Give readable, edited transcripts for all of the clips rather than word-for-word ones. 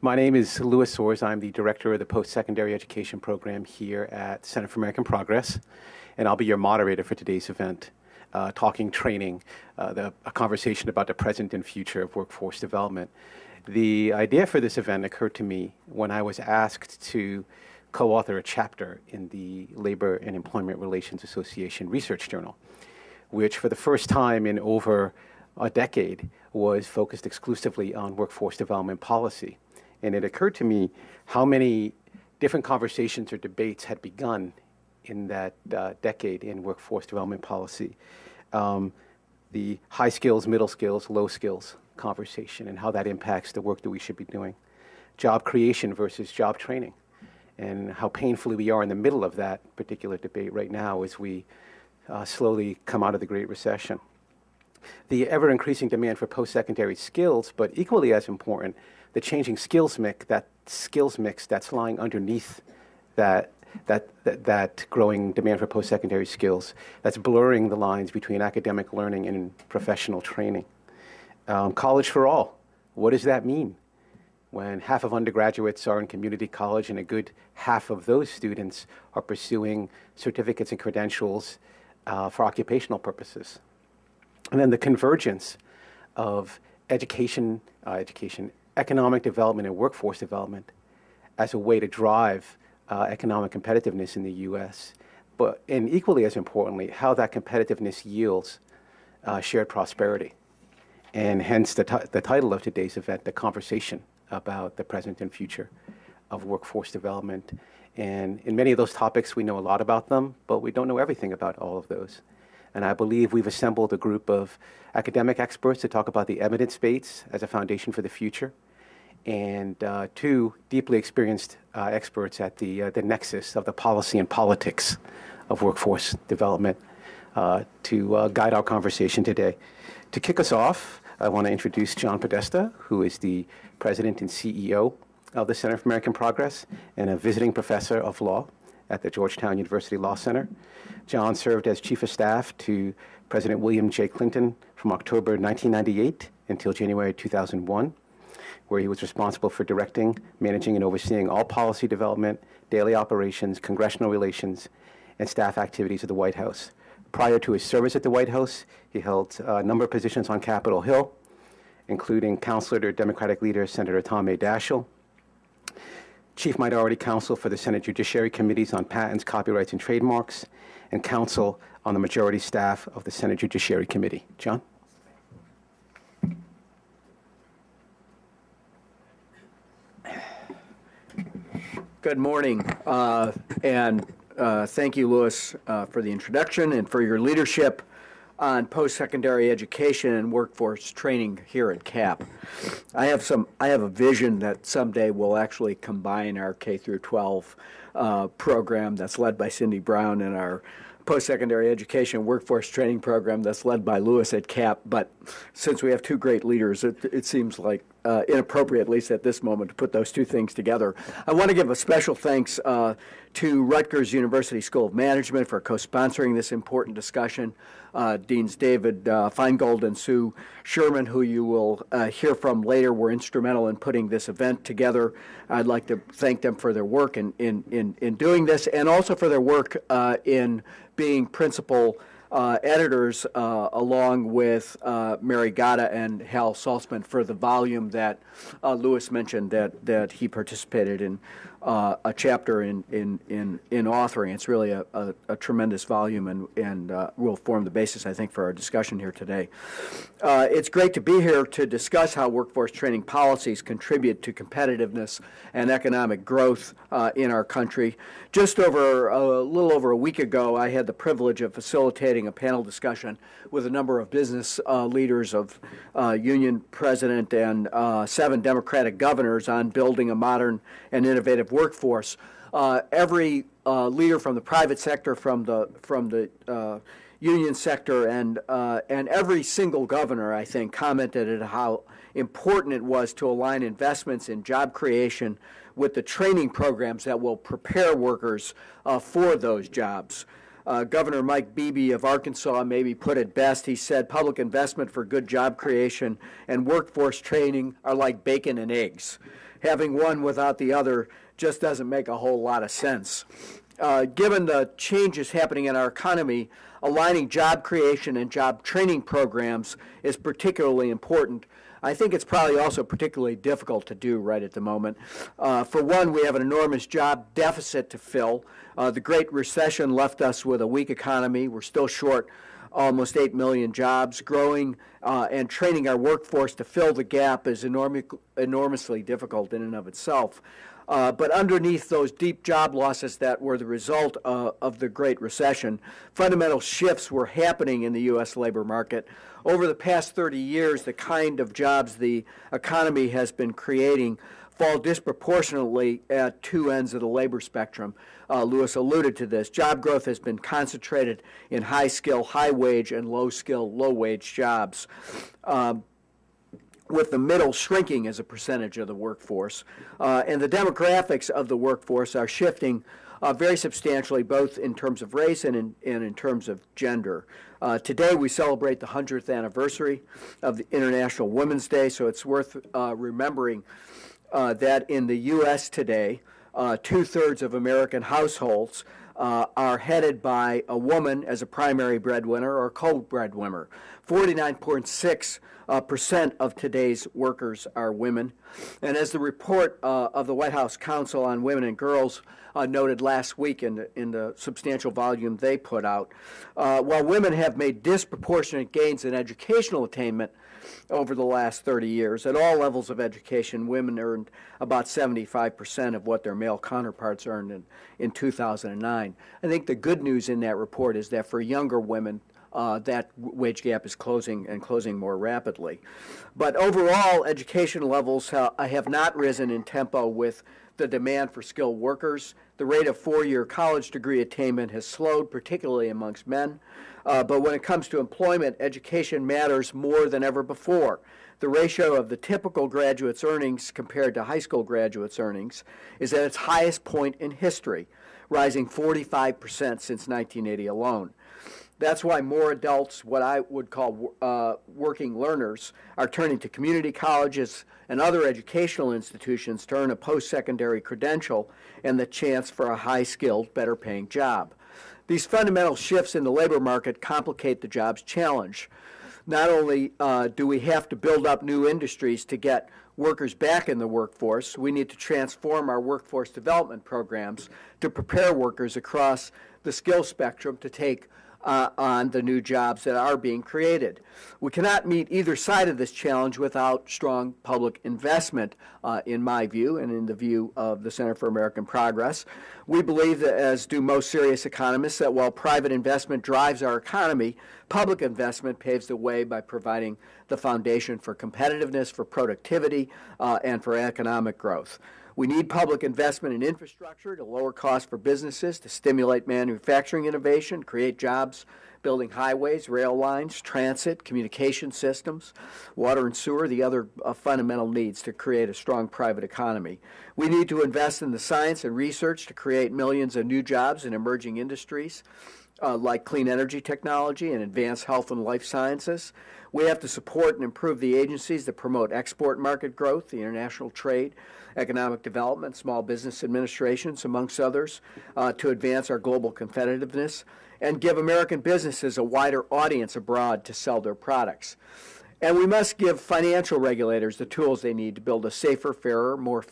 My name is Louis Soares. I'm the director of the postsecondary education program here at Center for American Progress, and I'll be your moderator for today's event, talking training, a conversation about the present and future of workforce development. The idea for this event occurred to me when I was asked to co-author a chapter in the Labor and Employment Relations Association Research Journal, which for the first time in over a decade was focused exclusively on workforce development policy. And it occurred to me how many different conversations or debates had begun in that decade in workforce development policy. The high skills, middle skills, low skills conversation and how that impacts the work that we should be doing. Job creation versus job training, and how painfully we are in the middle of that particular debate right now as we slowly come out of the Great Recession. The ever-increasing demand for post-secondary skills, but equally as important, the changing skills mix that's lying underneath that growing demand for post-secondary skills, that's blurring the lines between academic learning and professional training. College for all, what does that mean? When half of undergraduates are in community college and a good half of those students are pursuing certificates and credentials for occupational purposes. And then the convergence of economic development and workforce development as a way to drive economic competitiveness in the U.S., and equally as importantly, how that competitiveness yields shared prosperity. And hence the title of today's event, the conversation about the present and future of workforce development. And in many of those topics, we know a lot about them, but we don't know everything about all of those. And I believe we've assembled a group of academic experts to talk about the evidence base as a foundation for the future, and two deeply experienced experts at the nexus of the policy and politics of workforce development to guide our conversation today. To kick us off, I want to introduce John Podesta, who is the president and CEO of the Center for American Progress and a visiting professor of law at the Georgetown University Law Center. John served as chief of staff to President William J. Clinton from October 1998 until January 2001, where he was responsible for directing, managing, and overseeing all policy development, daily operations, congressional relations, and staff activities of the White House. Prior to his service at the White House, he held a number of positions on Capitol Hill, including counselor to Democratic leader Senator Tom A. Daschle, chief minority counsel for the Senate Judiciary Committees on Patents, Copyrights, and Trademarks, and counsel on the majority staff of the Senate Judiciary Committee. John? Good morning, and thank you, Louis, for the introduction and for your leadership on post-secondary education and workforce training here at CAP. I have a vision that someday we'll actually combine our K through 12 program that's led by Cindy Brown and our post-secondary education workforce training program that's led by Louis at CAP. But since we have two great leaders, it seems like inappropriate, at least at this moment, to put those two things together. I want to give a special thanks to Rutgers University School of Management for co-sponsoring this important discussion. Deans David Feingold and Sue Sherman, who you will hear from later, were instrumental in putting this event together. I'd like to thank them for their work in doing this, and also for their work in being principal editors along with Mary Gata and Hal Saltzman for the volume that Louis mentioned that he participated in a chapter in authoring. It's really a tremendous volume and will form the basis, I think, for our discussion here today. It's great to be here to discuss how workforce training policies contribute to competitiveness and economic growth in our country. Just a little over a week ago, I had the privilege of facilitating a panel discussion with a number of business leaders of union president and 7 Democratic governors on building a modern and innovative workforce. Every leader from the private sector, from the union sector, and every single governor, I think, commented on how important it was to align investments in job creation with the training programs that will prepare workers for those jobs. Governor Mike Beebe of Arkansas maybe put it best. He said public investment for good job creation and workforce training are like bacon and eggs. having one without the other just doesn't make a whole lot of sense. Given the changes happening in our economy, aligning job creation and job training programs is particularly important. I think it's probably also particularly difficult to do right at the moment. For one, we have an enormous job deficit to fill. The Great Recession left us with a weak economy. We're still short almost 8 million jobs. Growing and training our workforce to fill the gap is enormously difficult in and of itself. But underneath those deep job losses that were the result of the Great Recession, fundamental shifts were happening in the U.S. labor market. Over the past 30 years, the kind of jobs the economy has been creating fall disproportionately at two ends of the labor spectrum. Lewis alluded to this. Job growth has been concentrated in high-skill, high-wage, and low-skill, low-wage jobs, with the middle shrinking as a percentage of the workforce. And the demographics of the workforce are shifting very substantially, both in terms of race and in terms of gender. Today we celebrate the 100th anniversary of the International Women's Day, so it's worth remembering that in the U.S. today, 2/3 of American households are headed by a woman as a primary breadwinner or co-breadwinner. 49.6% of today's workers are women. And as the report of the White House Council on Women and Girls noted last week in the substantial volume they put out, while women have made disproportionate gains in educational attainment over the last 30 years, at all levels of education, women earned about 75% of what their male counterparts earned in 2009. I think the good news in that report is that for younger women, that wage gap is closing and closing more rapidly. But overall, education levels have not risen in tempo with the demand for skilled workers. The rate of four-year college degree attainment has slowed, particularly amongst men. But when it comes to employment, education matters more than ever before. The ratio of the typical graduate's earnings compared to high school graduates' earnings is at its highest point in history, rising 45% since 1980 alone. That's why more adults, what I would call working learners, are turning to community colleges and other educational institutions to earn a post-secondary credential and the chance for a high-skilled, better-paying job. These fundamental shifts in the labor market complicate the jobs challenge. Not only do we have to build up new industries to get workers back in the workforce, we need to transform our workforce development programs to prepare workers across the skill spectrum to take on the new jobs that are being created. We cannot meet either side of this challenge without strong public investment, in my view, and in the view of the Center for American Progress. We believe that, as do most serious economists, that while private investment drives our economy, public investment paves the way by providing the foundation for competitiveness, for productivity, and for economic growth. We need public investment in infrastructure to lower costs for businesses, to stimulate manufacturing innovation, create jobs, building highways, rail lines, transit, communication systems, water and sewer, the other fundamental needs to create a strong private economy. We need to invest in the science and research to create millions of new jobs in emerging industries like clean energy technology and advanced health and life sciences. We have to support and improve the agencies that promote export market growth, the international trade, economic development, small business administrations, amongst others, to advance our global competitiveness and give American businesses a wider audience abroad to sell their products. And we must give financial regulators the tools they need to build a safer, fairer, more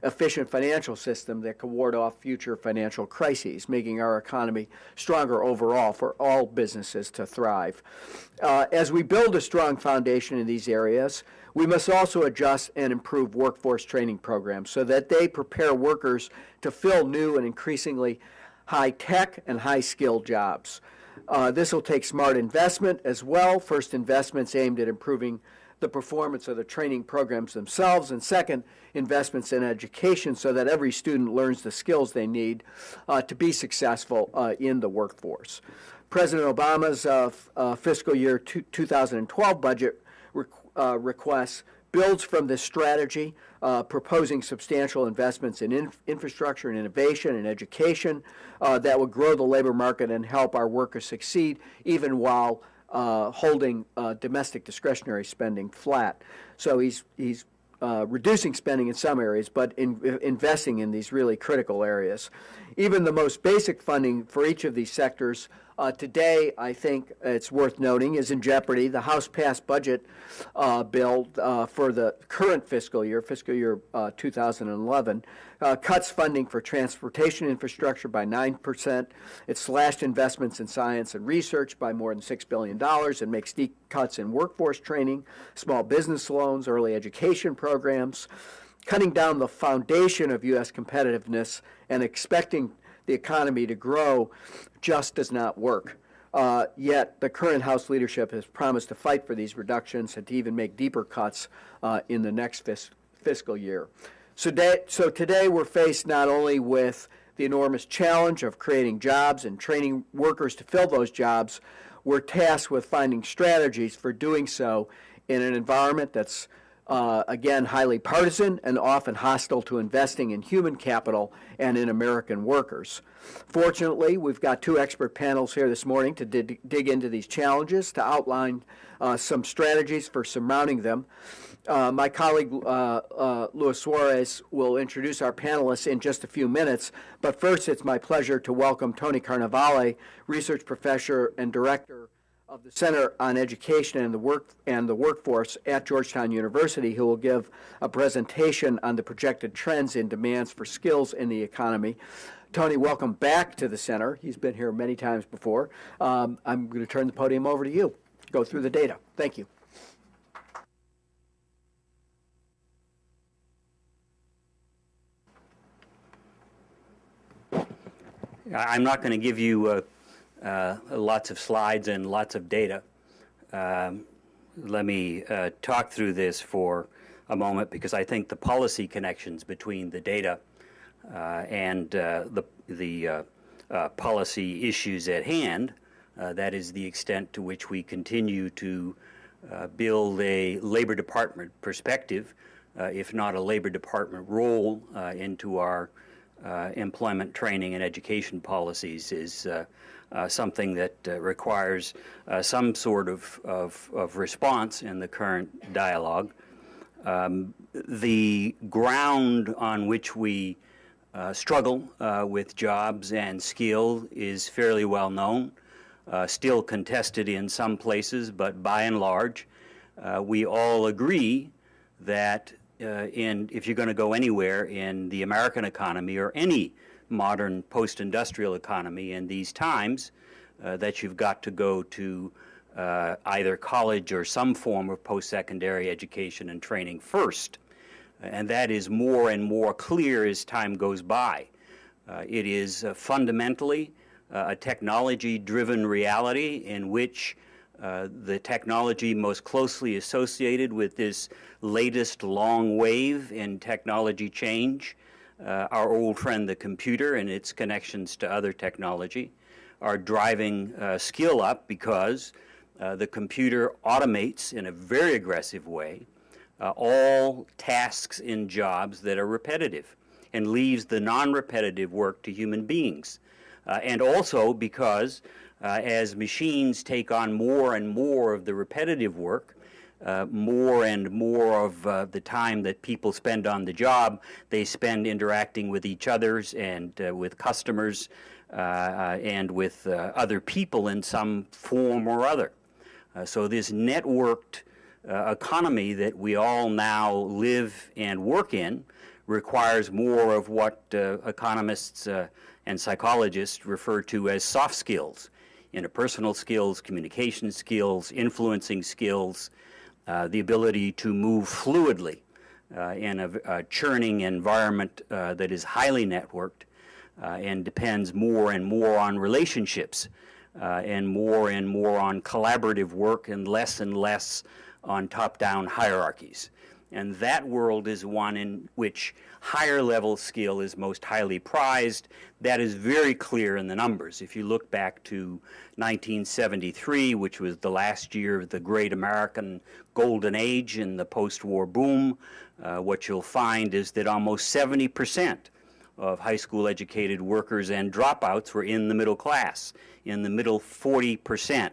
efficient financial system that can ward off future financial crises, making our economy stronger overall for all businesses to thrive. As we build a strong foundation in these areas, we must also adjust and improve workforce training programs so that they prepare workers to fill new and increasingly high-tech and high-skilled jobs. This will take smart investment as well. First, investments aimed at improving the performance of the training programs themselves, and second, investments in education so that every student learns the skills they need to be successful in the workforce. President Obama's fiscal year 2012 budget request builds from this strategy, proposing substantial investments in infrastructure and innovation and education that will grow the labor market and help our workers succeed, even while holding domestic discretionary spending flat. So he's reducing spending in some areas, but investing in these really critical areas. Even the most basic funding for each of these sectors today, I think it's worth noting, is in jeopardy. The House passed budget bill for the current fiscal year 2011, cuts funding for transportation infrastructure by 9%. It slashed investments in science and research by more than $6 billion and makes deep cuts in workforce training, small business loans, early education programs. Cutting down the foundation of U.S. competitiveness and expecting the economy to grow just does not work. Yet the current House leadership has promised to fight for these reductions and to even make deeper cuts in the next fiscal year. So today we're faced not only with the enormous challenge of creating jobs and training workers to fill those jobs, we're tasked with finding strategies for doing so in an environment that's again, highly partisan and often hostile to investing in human capital and in American workers. Fortunately, we've got two expert panels here this morning to dig into these challenges, to outline some strategies for surmounting them. My colleague, Luis Suarez, will introduce our panelists in just a few minutes, but first it's my pleasure to welcome Tony Karneval, research professor and director of the Center on Education and the Workforce at Georgetown University, who will give a presentation on the projected trends in demands for skills in the economy. Tony, welcome back to the center. He's been here many times before. I'm going to turn the podium over to you. Go through the data. Thank you. I'm not going to give you lots of slides and lots of data. Let me talk through this for a moment, because I think the policy connections between the data and the policy issues at hand, that is the extent to which we continue to build a Labor Department perspective, if not a Labor Department role, into our employment training and education policies, is something that requires some sort of response in the current dialogue. The ground on which we struggle with jobs and skill is fairly well known, still contested in some places, but by and large, we all agree that if you're going to go anywhere in the American economy or any modern post-industrial economy in these times, that you've got to go to either college or some form of post-secondary education and training first. And that is more and more clear as time goes by. It is fundamentally a technology-driven reality in which the technology most closely associated with this latest long wave in technology change, our old friend the computer and its connections to other technology, are driving skill up, because the computer automates in a very aggressive way all tasks in jobs that are repetitive and leaves the non-repetitive work to human beings. And also because as machines take on more and more of the repetitive work, more and more of the time that people spend on the job, they spend interacting with each others and with customers and with other people in some form or other. So this networked economy that we all now live and work in requires more of what economists and psychologists refer to as soft skills: interpersonal skills, communication skills, influencing skills, the ability to move fluidly in a churning environment that is highly networked and depends more and more on relationships and more on collaborative work and less on top-down hierarchies. And that world is one in which higher level skill is most highly prized. That is very clear in the numbers. If you look back to 1973, which was the last year of the great American golden age in the post-war boom, what you'll find is that almost 70% of high school educated workers and dropouts were in the middle class, in the middle 40%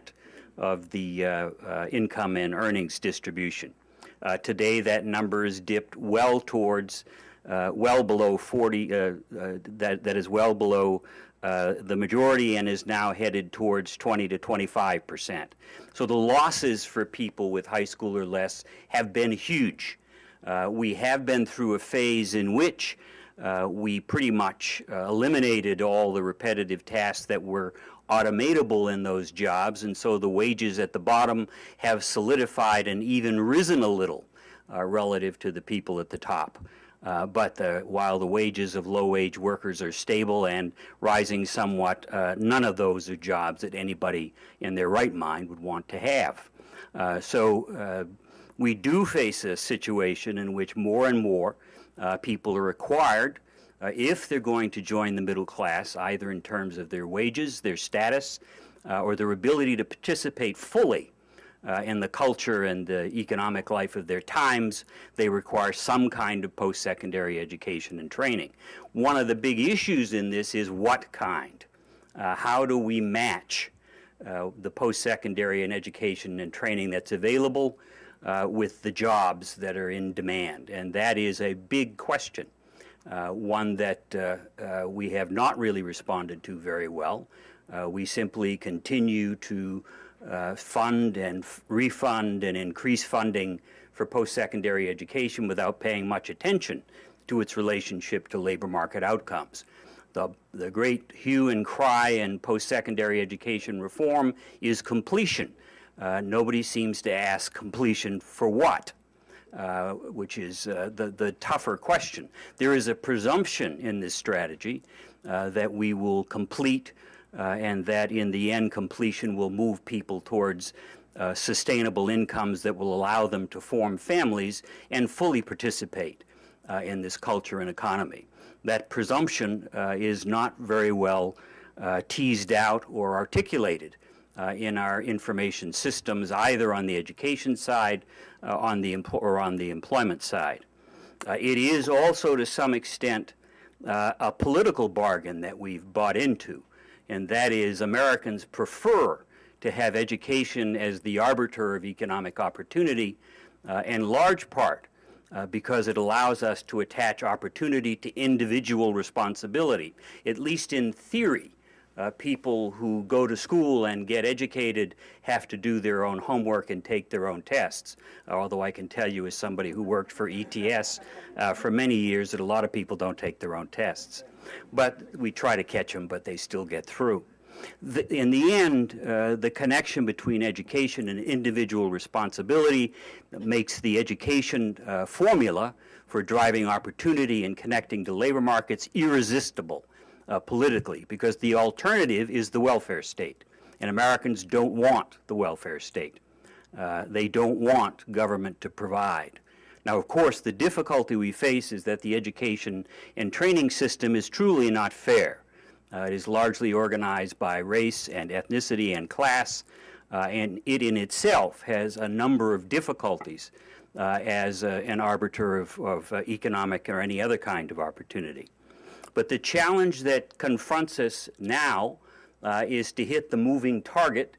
of the income and earnings distribution. Today, that number is dipped well towards, well below 40, that is well below the majority, and is now headed towards 20 to 25%. So the losses for people with high school or less have been huge. We have been through a phase in which we pretty much eliminated all the repetitive tasks that were automatable in those jobs, and so the wages at the bottom have solidified and even risen a little relative to the people at the top. But while the wages of low-wage workers are stable and rising somewhat, none of those are jobs that anybody in their right mind would want to have. So we do face a situation in which more and more people are required, if they're going to join the middle class, either in terms of their wages, their status, or their ability to participate fully in the culture and the economic life of their times, they require some kind of post-secondary education and training. One of the big issues in this is what kind? How do we match the post-secondary and education and training that's available with the jobs that are in demand? And that is a big question, one that we have not really responded to very well. We simply continue to fund and refund and increase funding for post-secondary education without paying much attention to its relationship to labor market outcomes. The great hue and cry in post-secondary education reform is completion. Nobody seems to ask completion for what, which is the tougher question. There is a presumption in this strategy that we will complete and that in the end completion will move people towards sustainable incomes that will allow them to form families and fully participate in this culture and economy. That presumption is not very well teased out or articulated in our information systems, either on the education side or on the employment side. It is also, to some extent, a political bargain that we've bought into, and that is Americans prefer to have education as the arbiter of economic opportunity, in large part because it allows us to attach opportunity to individual responsibility. At least in theory, people who go to school and get educated have to do their own homework and take their own tests. Although I can tell you, as somebody who worked for ETS for many years, that a lot of people don't take their own tests. But we try to catch them, but they still get through. In the end, the connection between education and individual responsibility makes the education formula for driving opportunity and connecting to labor markets irresistible politically, because the alternative is the welfare state. And Americans don't want the welfare state. They don't want government to provide. Now, of course, the difficulty we face is that the education and training system is truly not fair. It is largely organized by race and ethnicity and class, and it in itself has a number of difficulties as an arbiter of economic or any other kind of opportunity. But the challenge that confronts us now is to hit the moving target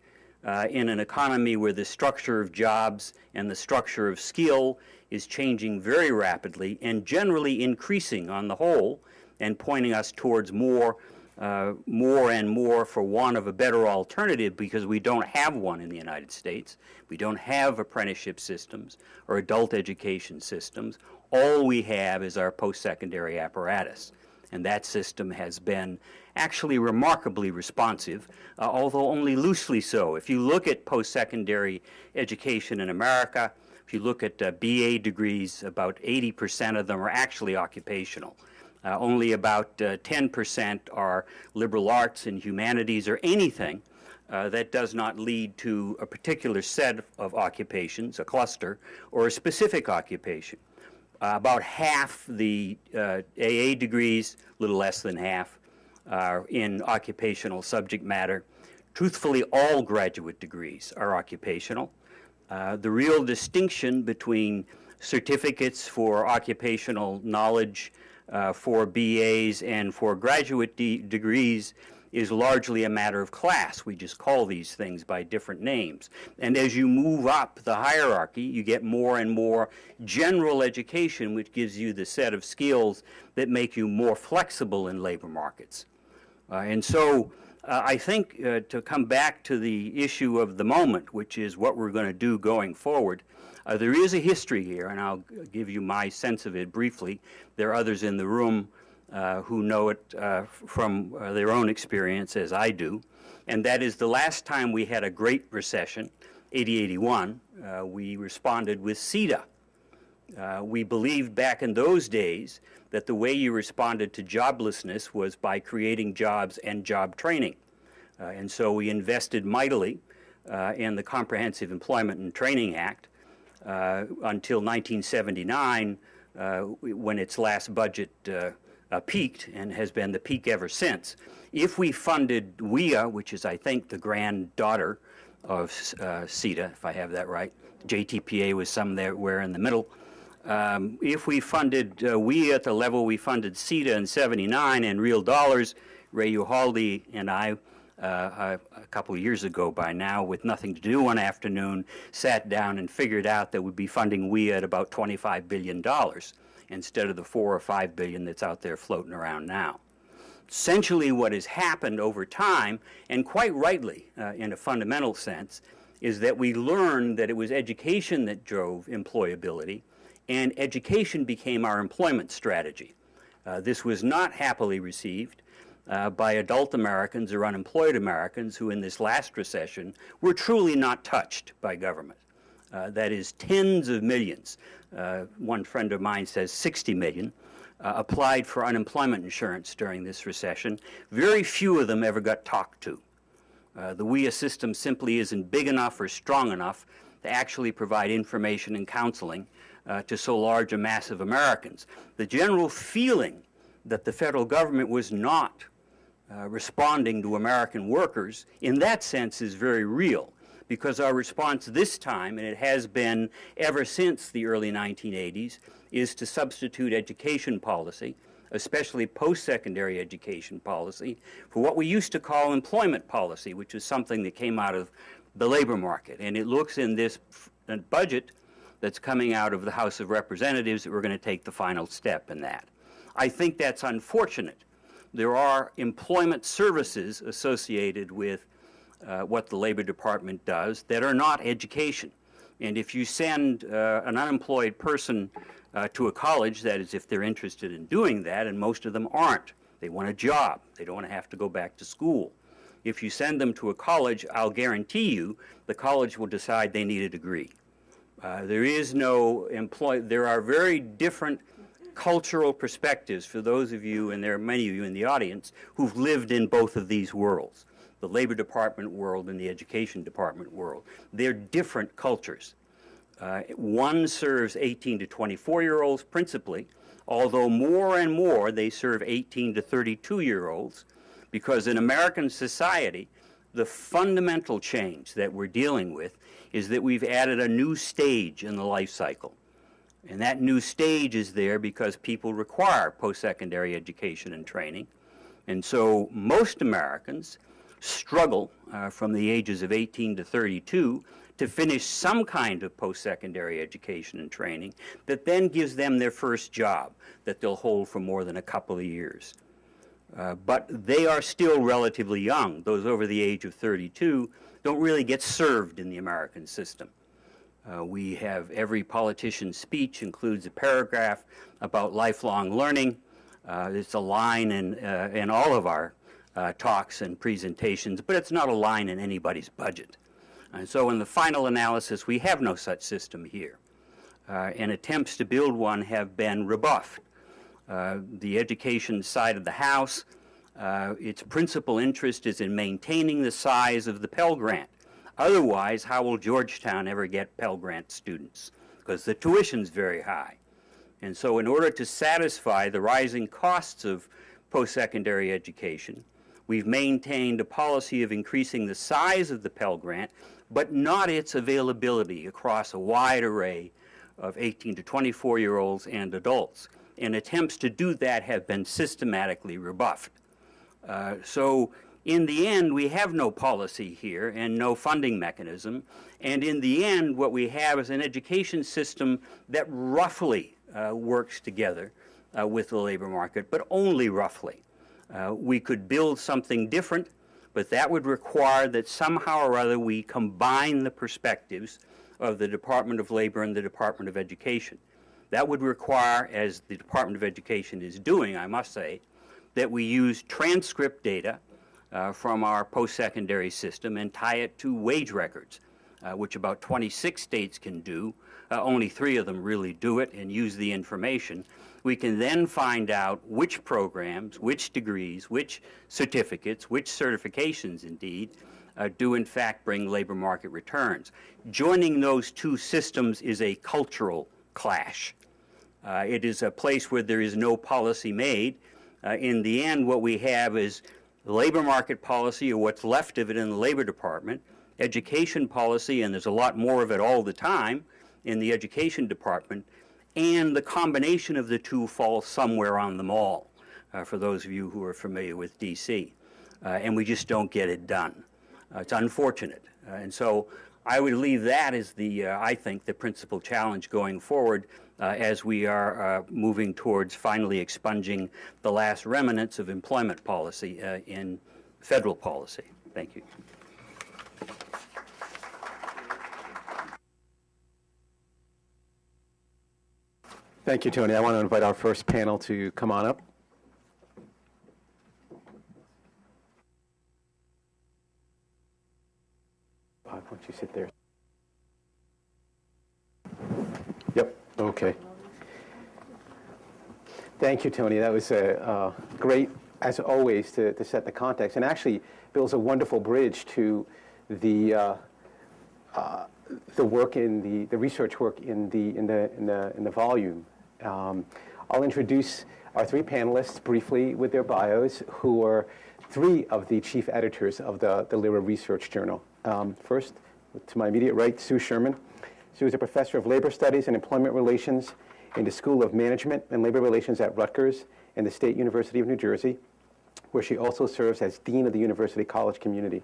in an economy where the structure of jobs and the structure of skill is changing very rapidly and generally increasing on the whole, and pointing us towards more and more, for want of a better alternative, because we don't have one in the United States. We don't have apprenticeship systems or adult education systems. All we have is our post-secondary apparatus. And that system has been actually remarkably responsive, although only loosely so. If you look at post-secondary education in America, if you look at BA degrees, about 80% of them are actually occupational. Only about 10% are liberal arts and humanities, or anything that does not lead to a particular set of occupations, a cluster, or a specific occupation. About half the AA degrees, a little less than half, are in occupational subject matter. Truthfully, all graduate degrees are occupational. The real distinction between certificates for occupational knowledge for BAs and for graduate degrees is largely a matter of class. We just call these things by different names. And as you move up the hierarchy, you get more and more general education, which gives you the set of skills that make you more flexible in labor markets. I think to come back to the issue of the moment, which is what we're going to do going forward, there is a history here, and I'll give you my sense of it briefly. There are others in the room who know it from their own experience, as I do, and that is the last time we had a great recession, 80-81, we responded with CETA. We believed back in those days that the way you responded to joblessness was by creating jobs and job training. And so we invested mightily in the Comprehensive Employment and Training Act until 1979, when its last budget peaked and has been the peak ever since. If we funded WIA, which is, I think, the granddaughter of CETA, if I have that right, JTPA was somewhere in the middle. If we funded WIA at the level we funded CETA in '79 in real dollars, Ray Uhalde and I, a couple of years ago by now, with nothing to do one afternoon, sat down and figured out that we'd be funding WIA at about $25 billion instead of the $4 or $5 billion that's out there floating around now. Essentially what has happened over time, and quite rightly in a fundamental sense, is that we learned that it was education that drove employability, and education became our employment strategy. This was not happily received by adult Americans or unemployed Americans who in this last recession were truly not touched by government. That is tens of millions. One friend of mine says 60 million applied for unemployment insurance during this recession. Very few of them ever got talked to. The WIA system simply isn't big enough or strong enough to actually provide information and counseling to so large a mass of Americans. The general feeling that the federal government was not responding to American workers in that sense is very real, because our response this time, and it has been ever since the early 1980s, is to substitute education policy, especially post-secondary education policy, for what we used to call employment policy, which is something that came out of the labor market. And it looks in this budget that's coming out of the House of Representatives that we're going to take the final step in that. I think that's unfortunate. There are employment services associated with what the Labor Department does that are not education. And if you send an unemployed person to a college, that is if they're interested in doing that, and most of them aren't. They want a job. They don't want to have to go back to school. If you send them to a college, I'll guarantee you the college will decide they need a degree. There is no there are very different cultural perspectives for those of you, and there are many of you in the audience, who've lived in both of these worlds, the Labor Department world and the Education Department world. They're different cultures. One serves 18 to 24-year-olds principally, although more and more they serve 18 to 32-year-olds, because in American society, the fundamental change that we're dealing with is that we've added a new stage in the life cycle. And that new stage is there because people require post-secondary education and training. And so most Americans struggle from the ages of 18 to 32 to finish some kind of post-secondary education and training that then gives them their first job that they'll hold for more than a couple of years. But they are still relatively young. Those over the age of 32 don't really get served in the American system. We have every politician's speech includes a paragraph about lifelong learning. It's a line in all of our talks and presentations, but it's not a line in anybody's budget. And so in the final analysis, we have no such system here. And attempts to build one have been rebuffed. The education side of the House, its principal interest is in maintaining the size of the Pell Grant. Otherwise, how will Georgetown ever get Pell Grant students? Because the tuition's very high. And so in order to satisfy the rising costs of post-secondary education, we've maintained a policy of increasing the size of the Pell Grant, but not its availability across a wide array of 18 to 24-year-olds and adults. And attempts to do that have been systematically rebuffed. So In the end, we have no policy here and no funding mechanism. And in the end, what we have is an education system that roughly works together with the labor market, but only roughly. We could build something different, but that would require that somehow or other we combine the perspectives of the Department of Labor and the Department of Education. That would require, as the Department of Education is doing, I must say, that we use transcript data from our post-secondary system and tie it to wage records, which about 26 states can do. Only 3 of them really do it and use the information. We can then find out which programs, which degrees, which certificates, which certifications indeed, do in fact bring labor market returns. Joining those 2 systems is a cultural clash. It is a place where there is no policy made. In the end, what we have is labor market policy, or what's left of it in the Labor Department, education policy, and there's a lot more of it all the time in the Education Department, and the combination of the 2 falls somewhere on the mall, for those of you who are familiar with D.C. And we just don't get it done. It's unfortunate. And so I would leave that as the, I think, the principal challenge going forward as we are moving towards finally expunging the last remnants of employment policy in federal policy. Thank you. Thank you, Tony. I want to invite our first panel to come on up. Why don't you sit there? Yep, okay. Thank you, Tony. That was great, as always, to set the context, and actually builds a wonderful bridge to the work in the research work in the volume. I'll introduce our 3 panelists briefly with their bios, who are 3 of the chief editors of the LIRA Research Journal. First, to my immediate right, Sue Sherman. Sue is a professor of labor studies and employment relations in the School of Management and Labor Relations at Rutgers and the State University of New Jersey, where she also serves as Dean of the University College Community.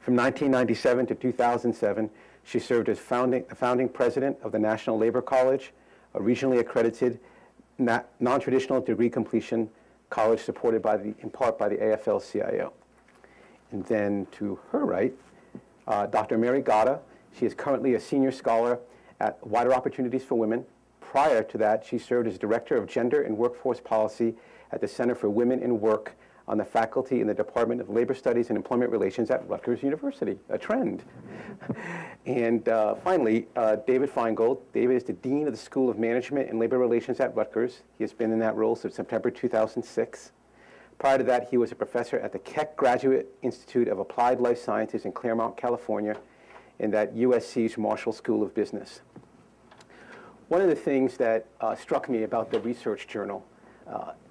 From 1997 to 2007, she served as founding president of the National Labor College, a regionally accredited non-traditional degree completion college supported in part by the AFL-CIO. And then to her right, Dr. Mary Gada. She is currently a senior scholar at Wider Opportunities for Women. Prior to that, she served as Director of Gender and Workforce Policy at the Center for Women in Work on the faculty in the Department of Labor Studies and Employment Relations at Rutgers University, a trend. And finally, David Feingold. David is the Dean of the School of Management and Labor Relations at Rutgers. He has been in that role since September 2006. Prior to that, he was a professor at the Keck Graduate Institute of Applied Life Sciences in Claremont, California, and at USC's Marshall School of Business. One of the things that struck me about the research journal,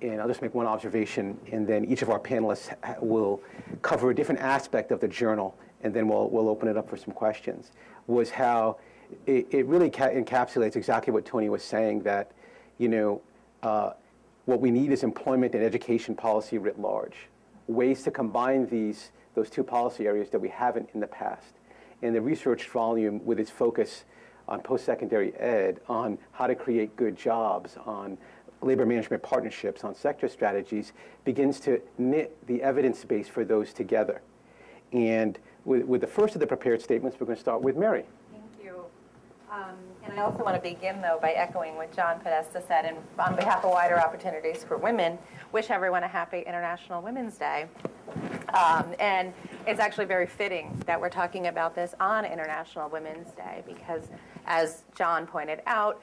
and I'll just make one observation, and then each of our panelists will cover a different aspect of the journal, and then we'll open it up for some questions, was how it really encapsulates exactly what Tony was saying, that, you know, what we need is employment and education policy writ large, ways to combine those 2 policy areas that we haven't in the past. And the research volume, with its focus on post-secondary ed, on how to create good jobs, on labor management partnerships, on sector strategies, begins to knit the evidence base for those together. And with the first of the prepared statements, we're going to start with Mary. Thank you. And I also want to begin, though, by echoing what John Podesta said, and on behalf of Wider Opportunities for Women, wish everyone a happy International Women's Day. And it's actually very fitting that we're talking about this on International Women's Day, because, as John pointed out,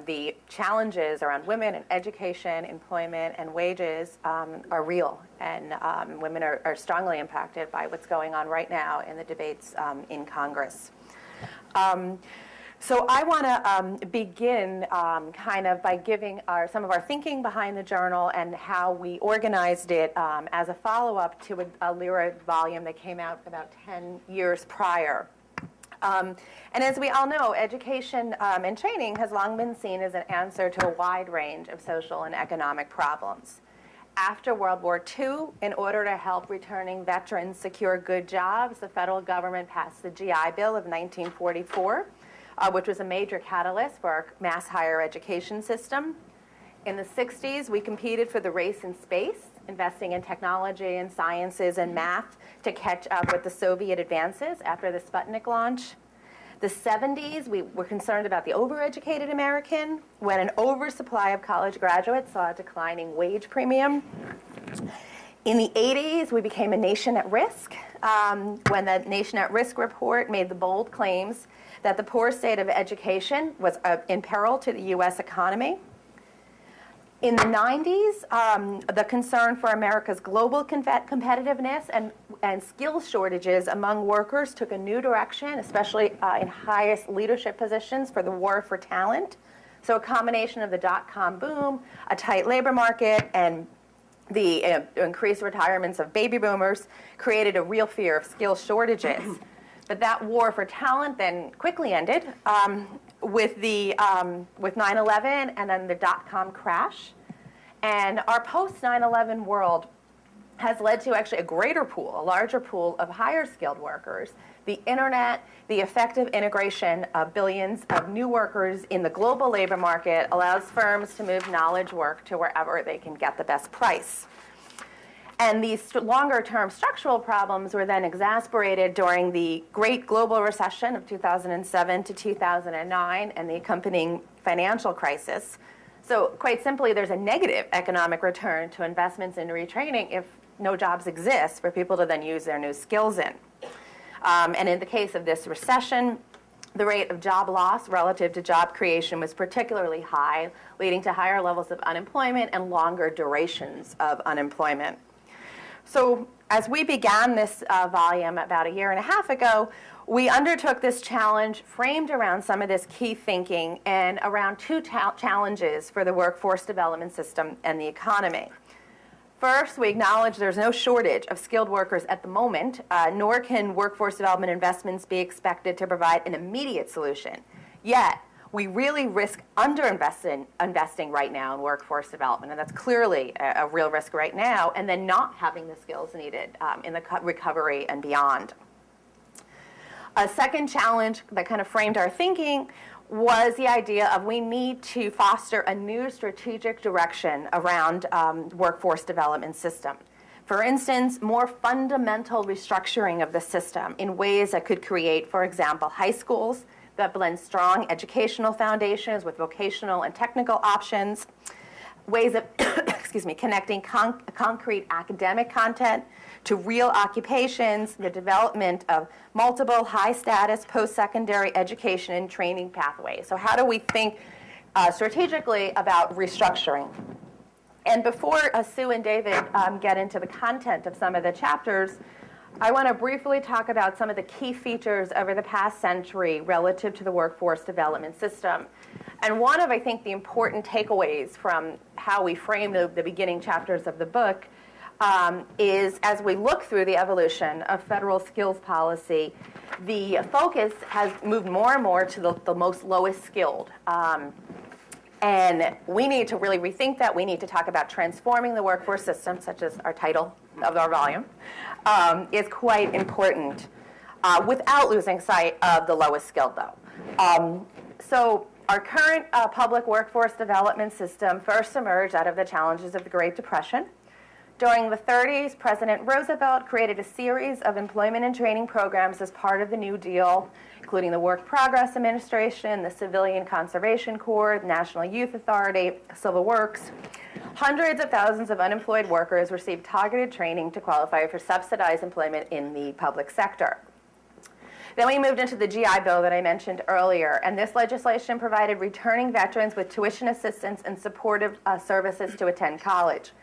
the challenges around women and education, employment, and wages are real, and women are strongly impacted by what's going on right now in the debates in Congress. So I want to begin kind of by giving some of our thinking behind the journal and how we organized it as a follow-up to a LIRA volume that came out about 10 years prior. And as we all know, education and training has long been seen as an answer to a wide range of social and economic problems. after World War II, in order to help returning veterans secure good jobs, the federal government passed the GI Bill of 1944, which was a major catalyst for our mass higher education system. In the 60s, we competed for the race in space, investing in technology and sciences and math to catch up with the Soviet advances after the Sputnik launch. The 70s, we were concerned about the overeducated American when an oversupply of college graduates saw a declining wage premium. In the 80s, we became a nation at risk when the Nation at Risk report made the bold claims that the poor state of education was in peril to the U.S. economy. In the 90s, the concern for America's global competitiveness and skills shortages among workers took a new direction, especially in highest leadership positions for the war for talent. So a combination of the dot-com boom, a tight labor market, and the increased retirements of baby boomers created a real fear of skills shortages. But that war for talent then quickly ended with 9/11 and then the dot-com crash. And our post-9/11 world has led to actually a greater pool, a larger pool of higher skilled workers. The internet, the effective integration of billions of new workers in the global labor market allows firms to move knowledge work to wherever they can get the best price. And these longer-term structural problems were then exacerbated during the Great Global Recession of 2007 to 2009 and the accompanying financial crisis. So quite simply, there's a negative economic return to investments in retraining if no jobs exist for people to then use their new skills in. And in the case of this recession, the rate of job loss relative to job creation was particularly high, leading to higher levels of unemployment and longer durations of unemployment. So as we began this volume about a year and a half ago, we undertook this challenge framed around some of this key thinking and around two challenges for the workforce development system and the economy. First, we acknowledge there's no shortage of skilled workers at the moment, nor can workforce development investments be expected to provide an immediate solution. Yet, we really risk investing right now in workforce development, and that's clearly a real risk right now, and then not having the skills needed in the recovery and beyond. A second challenge that kind of framed our thinking was the idea of we need to foster a new strategic direction around workforce development system. For instance, more fundamental restructuring of the system in ways that could create, for example, high schools that blend strong educational foundations with vocational and technical options, ways of connecting concrete academic content to real occupations, the development of multiple high-status post-secondary education and training pathways. So how do we think strategically about restructuring? And before Sue and David get into the content of some of the chapters, I want to briefly talk about some of the key features over the past century relative to the workforce development system. And one of, I think, the important takeaways from how we frame the beginning chapters of the book is as we look through the evolution of federal skills policy, the focus has moved more and more to the most lowest skilled. And we need to really rethink that. We need to talk about transforming the workforce system, such as our title of our volume, is quite important without losing sight of the lowest skilled, though. So our current public workforce development system first emerged out of the challenges of the Great Depression. During the 30s, President Roosevelt created a series of employment and training programs as part of the New Deal, including the Work Progress Administration, the Civilian Conservation Corps, the National Youth Authority, Civil Works. Hundreds of thousands of unemployed workers received targeted training to qualify for subsidized employment in the public sector. Then we moved into the GI Bill that I mentioned earlier, and this legislation provided returning veterans with tuition assistance and supportive services to attend college.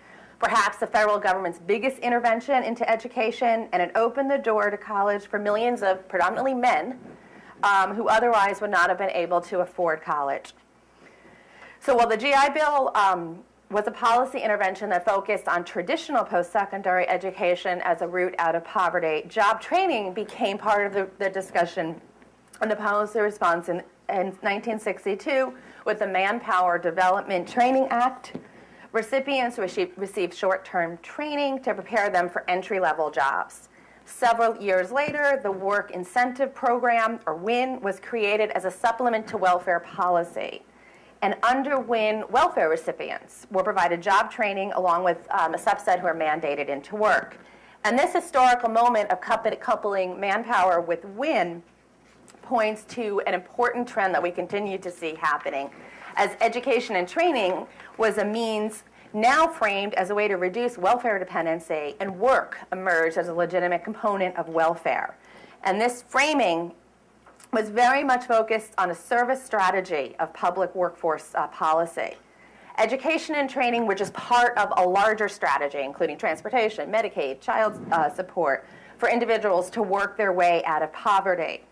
Perhaps the federal government's biggest intervention into education, and it opened the door to college for millions of predominantly men who otherwise would not have been able to afford college. So while the GI Bill was a policy intervention that focused on traditional post-secondary education as a route out of poverty, job training became part of the discussion and the policy response in 1962 with the Manpower Development Training Act, Recipients received short-term training to prepare them for entry-level jobs. Several years later, the Work Incentive Program, or WIN, was created as a supplement to welfare policy. And under WIN, welfare recipients were provided job training along with a subset who are mandated into work. And this historical moment of coupling manpower with WIN points to an important trend that we continue to see happening, as education and training was a means now framed as a way to reduce welfare dependency, and work emerged as a legitimate component of welfare. And this framing was very much focused on a service strategy of public workforce policy. Education and training were just part of a larger strategy, including transportation, Medicaid, child support, for individuals to work their way out of poverty.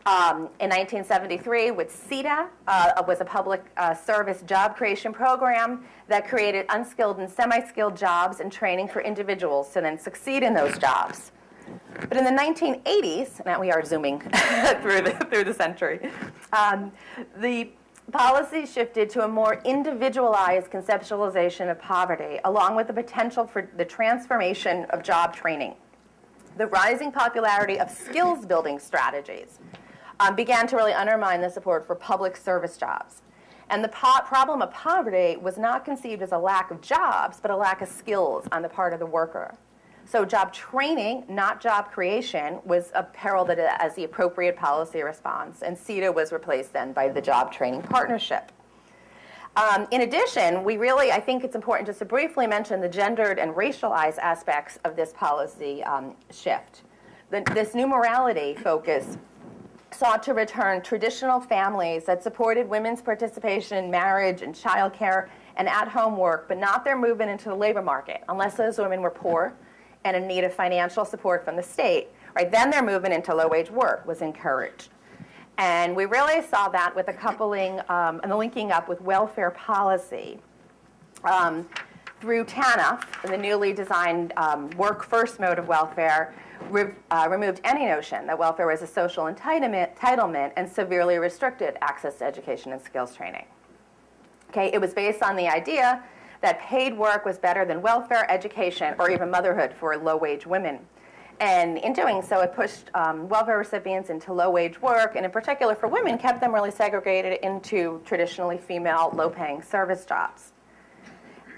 In 1973, with CETA, was a public service job creation program that created unskilled and semi-skilled jobs and training for individuals to then succeed in those jobs. But in the 1980s, now we are zooming through the century, the policy shifted to a more individualized conceptualization of poverty, along with the potential for the transformation of job training. The rising popularity of skills-building strategies began to really undermine the support for public service jobs. And the problem of poverty was not conceived as a lack of jobs, but a lack of skills on the part of the worker. So job training, not job creation, was heralded as the appropriate policy response, and CETA was replaced then by the Job Training Partnership. In addition, I think it's important just to briefly mention the gendered and racialized aspects of this policy shift. This new morality focus sought to return traditional families that supported women's participation in marriage and childcare and at-home work, but not their movement into the labor market, unless those women were poor and in need of financial support from the state. Right? Then their movement into low-wage work was encouraged. And we really saw that with the coupling and the linking up with welfare policy. Through TANF, the newly designed work-first mode of welfare, removed any notion that welfare was a social entitlement and severely restricted access to education and skills training. Okay, it was based on the idea that paid work was better than welfare, education, or even motherhood for low-wage women. And in doing so, it pushed welfare recipients into low-wage work, and in particular for women, kept them really segregated into traditionally female, low-paying service jobs.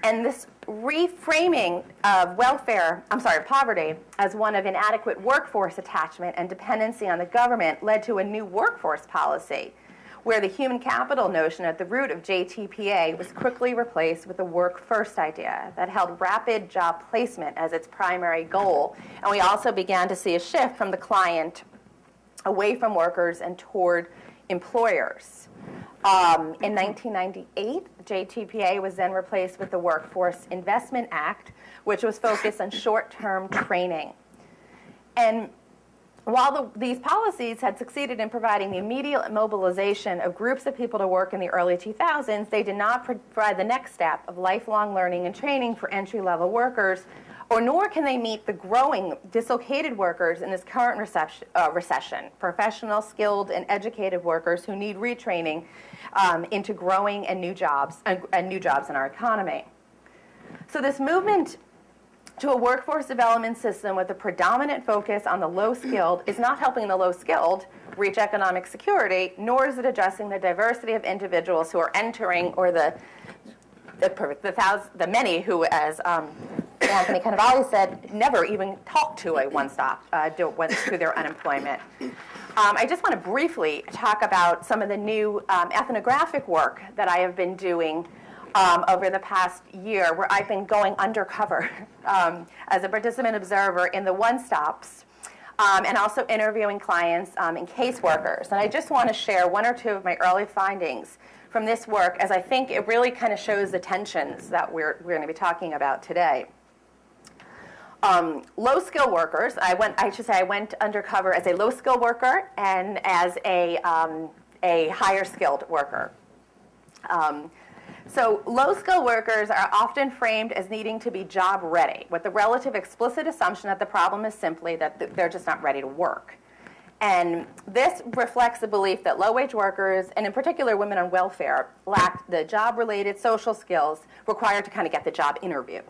And this reframing of poverty as one of inadequate workforce attachment and dependency on the government led to a new workforce policy, where the human capital notion at the root of JTPA was quickly replaced with a work-first idea that held rapid job placement as its primary goal. And we also began to see a shift from the client away from workers and toward employers. In 1998, JTPA was then replaced with the Workforce Investment Act, which was focused on short-term training. And while these policies had succeeded in providing the immediate mobilization of groups of people to work in the early 2000s, they did not provide the next step of lifelong learning and training for entry-level workers, nor can they meet the growing dislocated workers in this current recession, professional, skilled, and educated workers who need retraining into growing and new jobs in our economy. So this movement to a workforce development system with a predominant focus on the low-skilled is not helping the low-skilled reach economic security, nor is it addressing the diversity of individuals who are entering, or the many who, as Anthony Karneval said, never even talk to a one-stop through their unemployment. I just want to briefly talk about some of the new ethnographic work that I have been doing over the past year, where I've been going undercover as a participant observer in the one-stops, and also interviewing clients and caseworkers. And I just want to share one or two of my early findings from this work, as I think it really kind of shows the tensions that we're going to be talking about today. Low-skill workers, I went undercover as a low-skill worker and as a higher-skilled worker. So low-skill workers are often framed as needing to be job-ready, with the relative explicit assumption that the problem is simply that they're just not ready to work. And this reflects the belief that low-wage workers, and in particular women on welfare, lack the job-related social skills required to kind of get the job interview.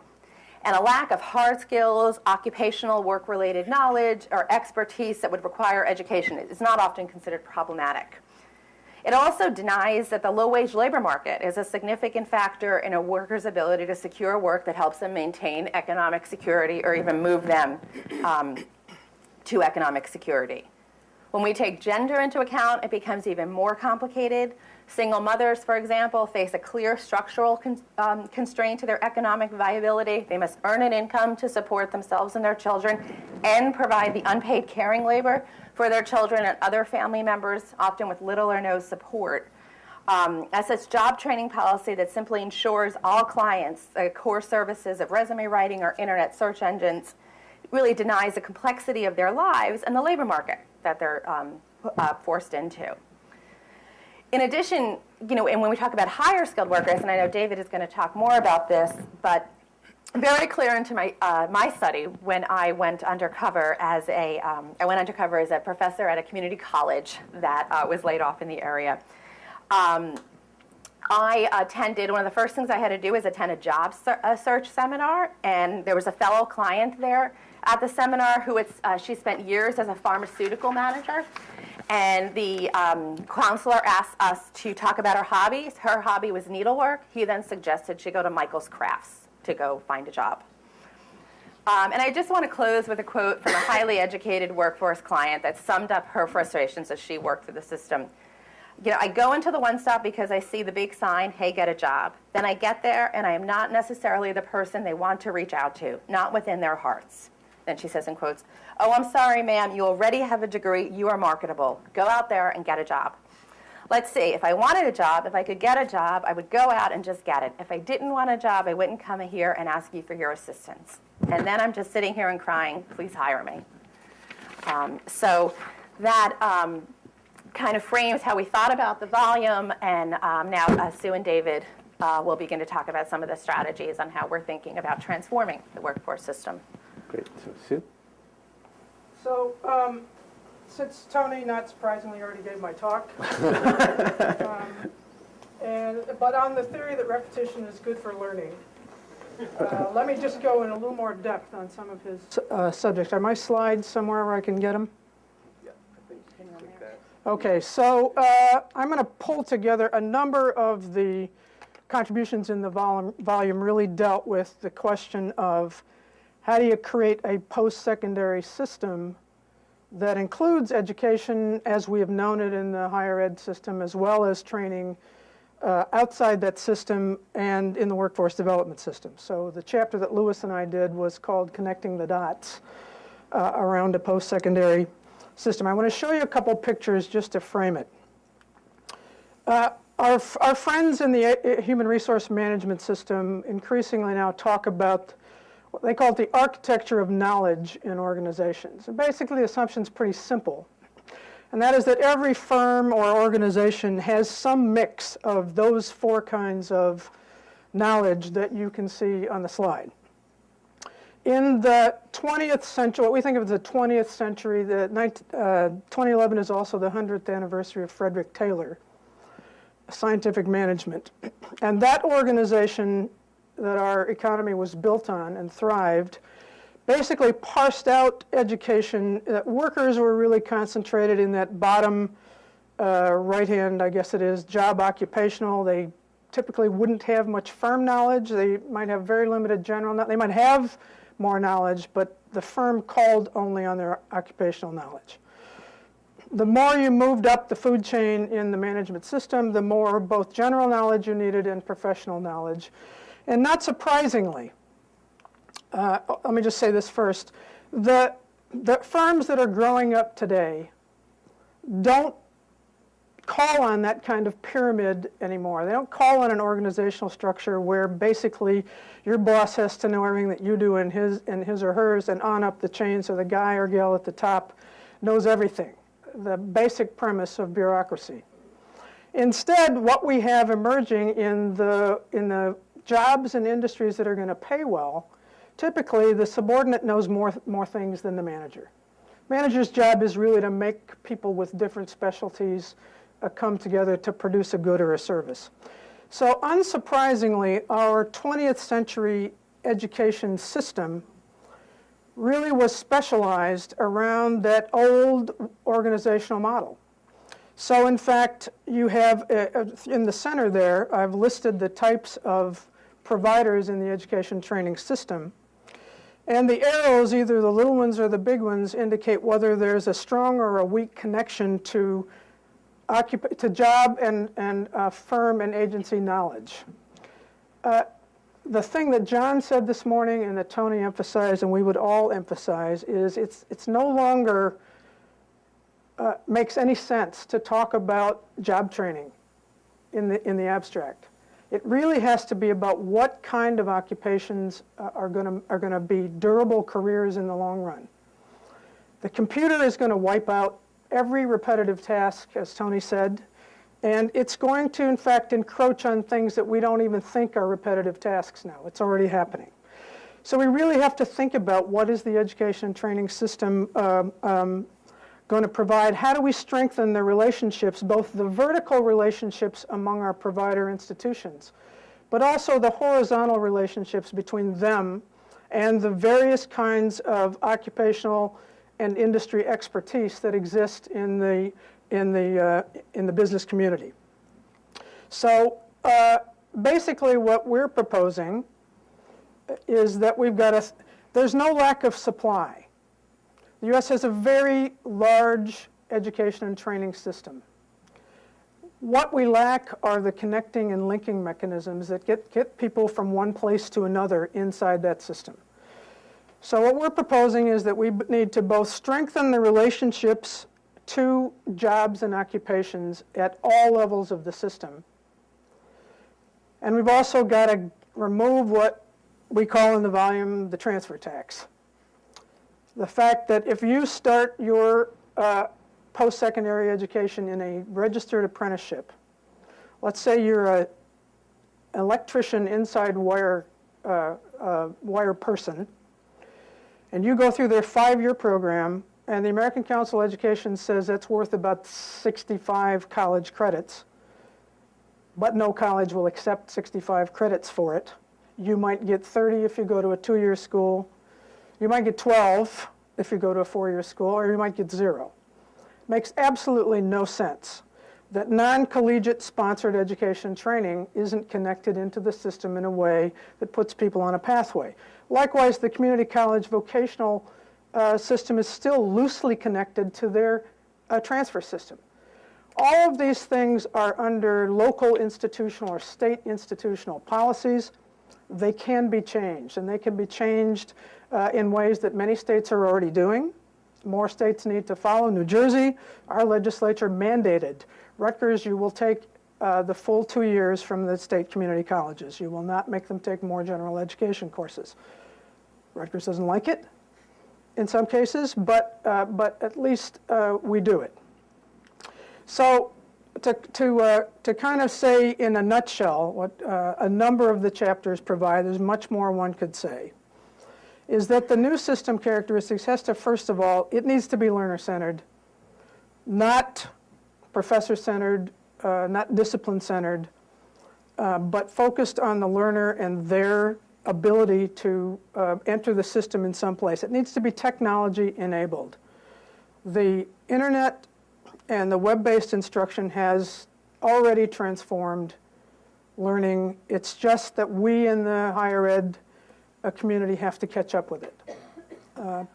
And a lack of hard skills, occupational work-related knowledge, or expertise that would require education is not often considered problematic. It also denies that the low-wage labor market is a significant factor in a worker's ability to secure work that helps them maintain economic security or even move them to economic security. When we take gender into account, it becomes even more complicated. Single mothers, for example, face a clear structural constraint to their economic viability. They must earn an income to support themselves and their children and provide the unpaid caring labor for their children and other family members, often with little or no support. As such, job training policy that simply ensures all clients core services of resume writing or internet search engines really denies the complexity of their lives and the labor market that they're forced into. In addition, and when we talk about higher skilled workers, and I know David is going to talk more about this, but very clear into my study when I went undercover as a professor at a community college that was laid off in the area. I attended, one of the first things I had to do was attend a job search seminar, and there was a fellow client there at the seminar who she spent years as a pharmaceutical manager. And the counselor asked us to talk about our hobbies. Her hobby was needlework. He then suggested she go to Michael's Crafts to go find a job. And I just want to close with a quote from a highly educated workforce client that summed up her frustrations as she worked through the system. I go into the one stop because I see the big sign, hey, get a job. Then I get there, and I am not necessarily the person they want to reach out to, not within their hearts. Then she says in quotes, oh, I'm sorry, ma'am, you already have a degree, you are marketable. Go out there and get a job. Let's see, if I wanted a job, if I could get a job, I would go out and just get it. If I didn't want a job, I wouldn't come here and ask you for your assistance. And then I'm just sitting here and crying, please hire me. So that kind of frames how we thought about the volume, and now Sue and David will begin to talk about some of the strategies on how we're thinking about transforming the workforce system. Great. So, Sue? So, since Tony, not surprisingly, already gave my talk, but on the theory that repetition is good for learning, let me just go in a little more depth on some of his subjects. Are my slides somewhere where I can get them? Yeah, I think like that. Okay, so I'm going to pull together a number of the contributions in the volume really dealt with the question of how do you create a post-secondary system that includes education as we have known it in the higher ed system, as well as training outside that system and in the workforce development system. So the chapter that Lewis and I did was called Connecting the Dots around a post-secondary system. I want to show you a couple pictures just to frame it. Our friends in the human resource management system increasingly now talk about what they call it the architecture of knowledge in organizations. And basically the assumption is pretty simple. And that is that every firm or organization has some mix of those four kinds of knowledge that you can see on the slide. In the 20th century, what we think of as the 20th century, 2011 is also the 100th anniversary of Frederick Taylor, scientific management. And that organization that our economy was built on and thrived basically parsed out education. That workers were really concentrated in that bottom right-hand, I guess it is, job occupational. They typically wouldn't have much firm knowledge. They might have very limited general knowledge. They might have more knowledge, but the firm called only on their occupational knowledge. The more you moved up the food chain in the management system, the more both general knowledge you needed and professional knowledge. And not surprisingly, let me just say this first, the firms that are growing up today don't call on that kind of pyramid anymore. They don't call on an organizational structure where basically your boss has to know everything that you do in his or hers and on up the chain, so the guy or gal at the top knows everything. The basic premise of bureaucracy. Instead, what we have emerging in the jobs and industries that are going to pay well, typically the subordinate knows more things than the manager. Manager's job is really to make people with different specialties come together to produce a good or a service. So unsurprisingly, our 20th century education system really was specialized around that old organizational model. So in fact, you have, in the center there, I've listed the types of providers in the education training system. And the arrows, either the little ones or the big ones, indicate whether there's a strong or a weak connection to job and firm and agency knowledge. The thing that John said this morning and that Tony emphasized and we would all emphasize is it's no longer makes any sense to talk about job training in the abstract. It really has to be about what kind of occupations are going to be durable careers in the long run. The computer is going to wipe out every repetitive task, as Tony said, and it's going to, in fact, encroach on things that we don't even think are repetitive tasks now. It's already happening. So we really have to think about what is the education and training system going to provide. How do we strengthen the relationships, both the vertical relationships among our provider institutions, but also the horizontal relationships between them and the various kinds of occupational and industry expertise that exist in the business community. So basically what we're proposing is that there's no lack of supply. The U.S. has a very large education and training system. What we lack are the connecting and linking mechanisms that get people from one place to another inside that system. So what we're proposing is that we need to both strengthen the relationships to jobs and occupations at all levels of the system. And we've also got to remove what we call in the volume the transfer tax. The fact that if you start your post-secondary education in a registered apprenticeship, let's say you're an electrician inside wire person, and you go through their 5-year program, and the American Council of Education says that's worth about 65 college credits, but no college will accept 65 credits for it. You might get 30 if you go to a 2-year school. You might get 12 if you go to a 4-year school, or you might get 0. Makes absolutely no sense that non-collegiate sponsored education training isn't connected into the system in a way that puts people on a pathway. Likewise, the community college vocational system is still loosely connected to their transfer system. All of these things are under local institutional or state institutional policies. They can be changed, and they can be changed in ways that many states are already doing. More states need to follow. New Jersey, our legislature mandated, Rutgers, you will take the full 2 years from the state community colleges. You will not make them take more general education courses. Rutgers doesn't like it in some cases, but at least we do it. So to kind of say in a nutshell what a number of the chapters provide, there's much more one could say, is that the new system characteristics has to, first of all, it needs to be learner-centered, not professor-centered, not discipline-centered, but focused on the learner and their ability to enter the system in some place. It needs to be technology-enabled. The internet and the web-based instruction has already transformed learning. It's just that we in the higher ed community have to catch up with it.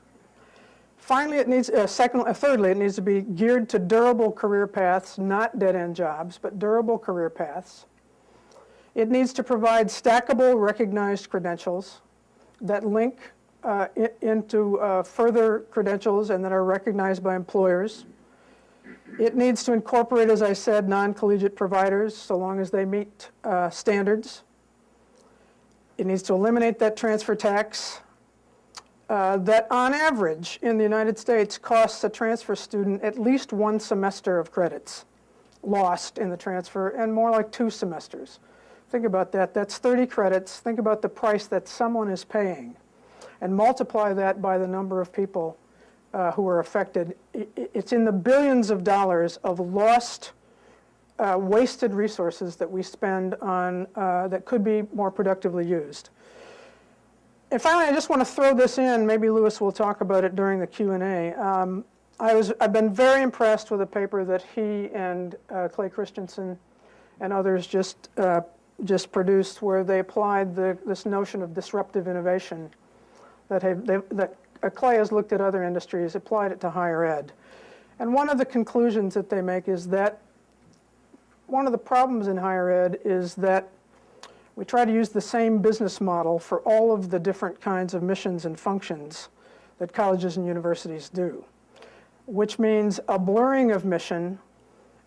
Finally, thirdly, it needs to be geared to durable career paths, not dead-end jobs, but durable career paths. It needs to provide stackable, recognized credentials that link into further credentials and that are recognized by employers. It needs to incorporate, as I said, non-collegiate providers, so long as they meet standards. It needs to eliminate that transfer tax that, on average, in the United States, costs a transfer student at least 1 semester of credits lost in the transfer, and more like 2 semesters. Think about that. That's 30 credits. Think about the price that someone is paying, and multiply that by the number of people who are affected. It's in the billions of dollars of lost, wasted resources that we spend on that could be more productively used. And finally, I just want to throw this in. Maybe Lewis will talk about it during the Q&A. I've been very impressed with a paper that he and Clay Christensen and others just produced, where they applied this notion of disruptive innovation that Clay has looked at other industries, applied it to higher ed. And one of the conclusions that they make is that one of the problems in higher ed is that we try to use the same business model for all of the different kinds of missions and functions that colleges and universities do, which means a blurring of mission.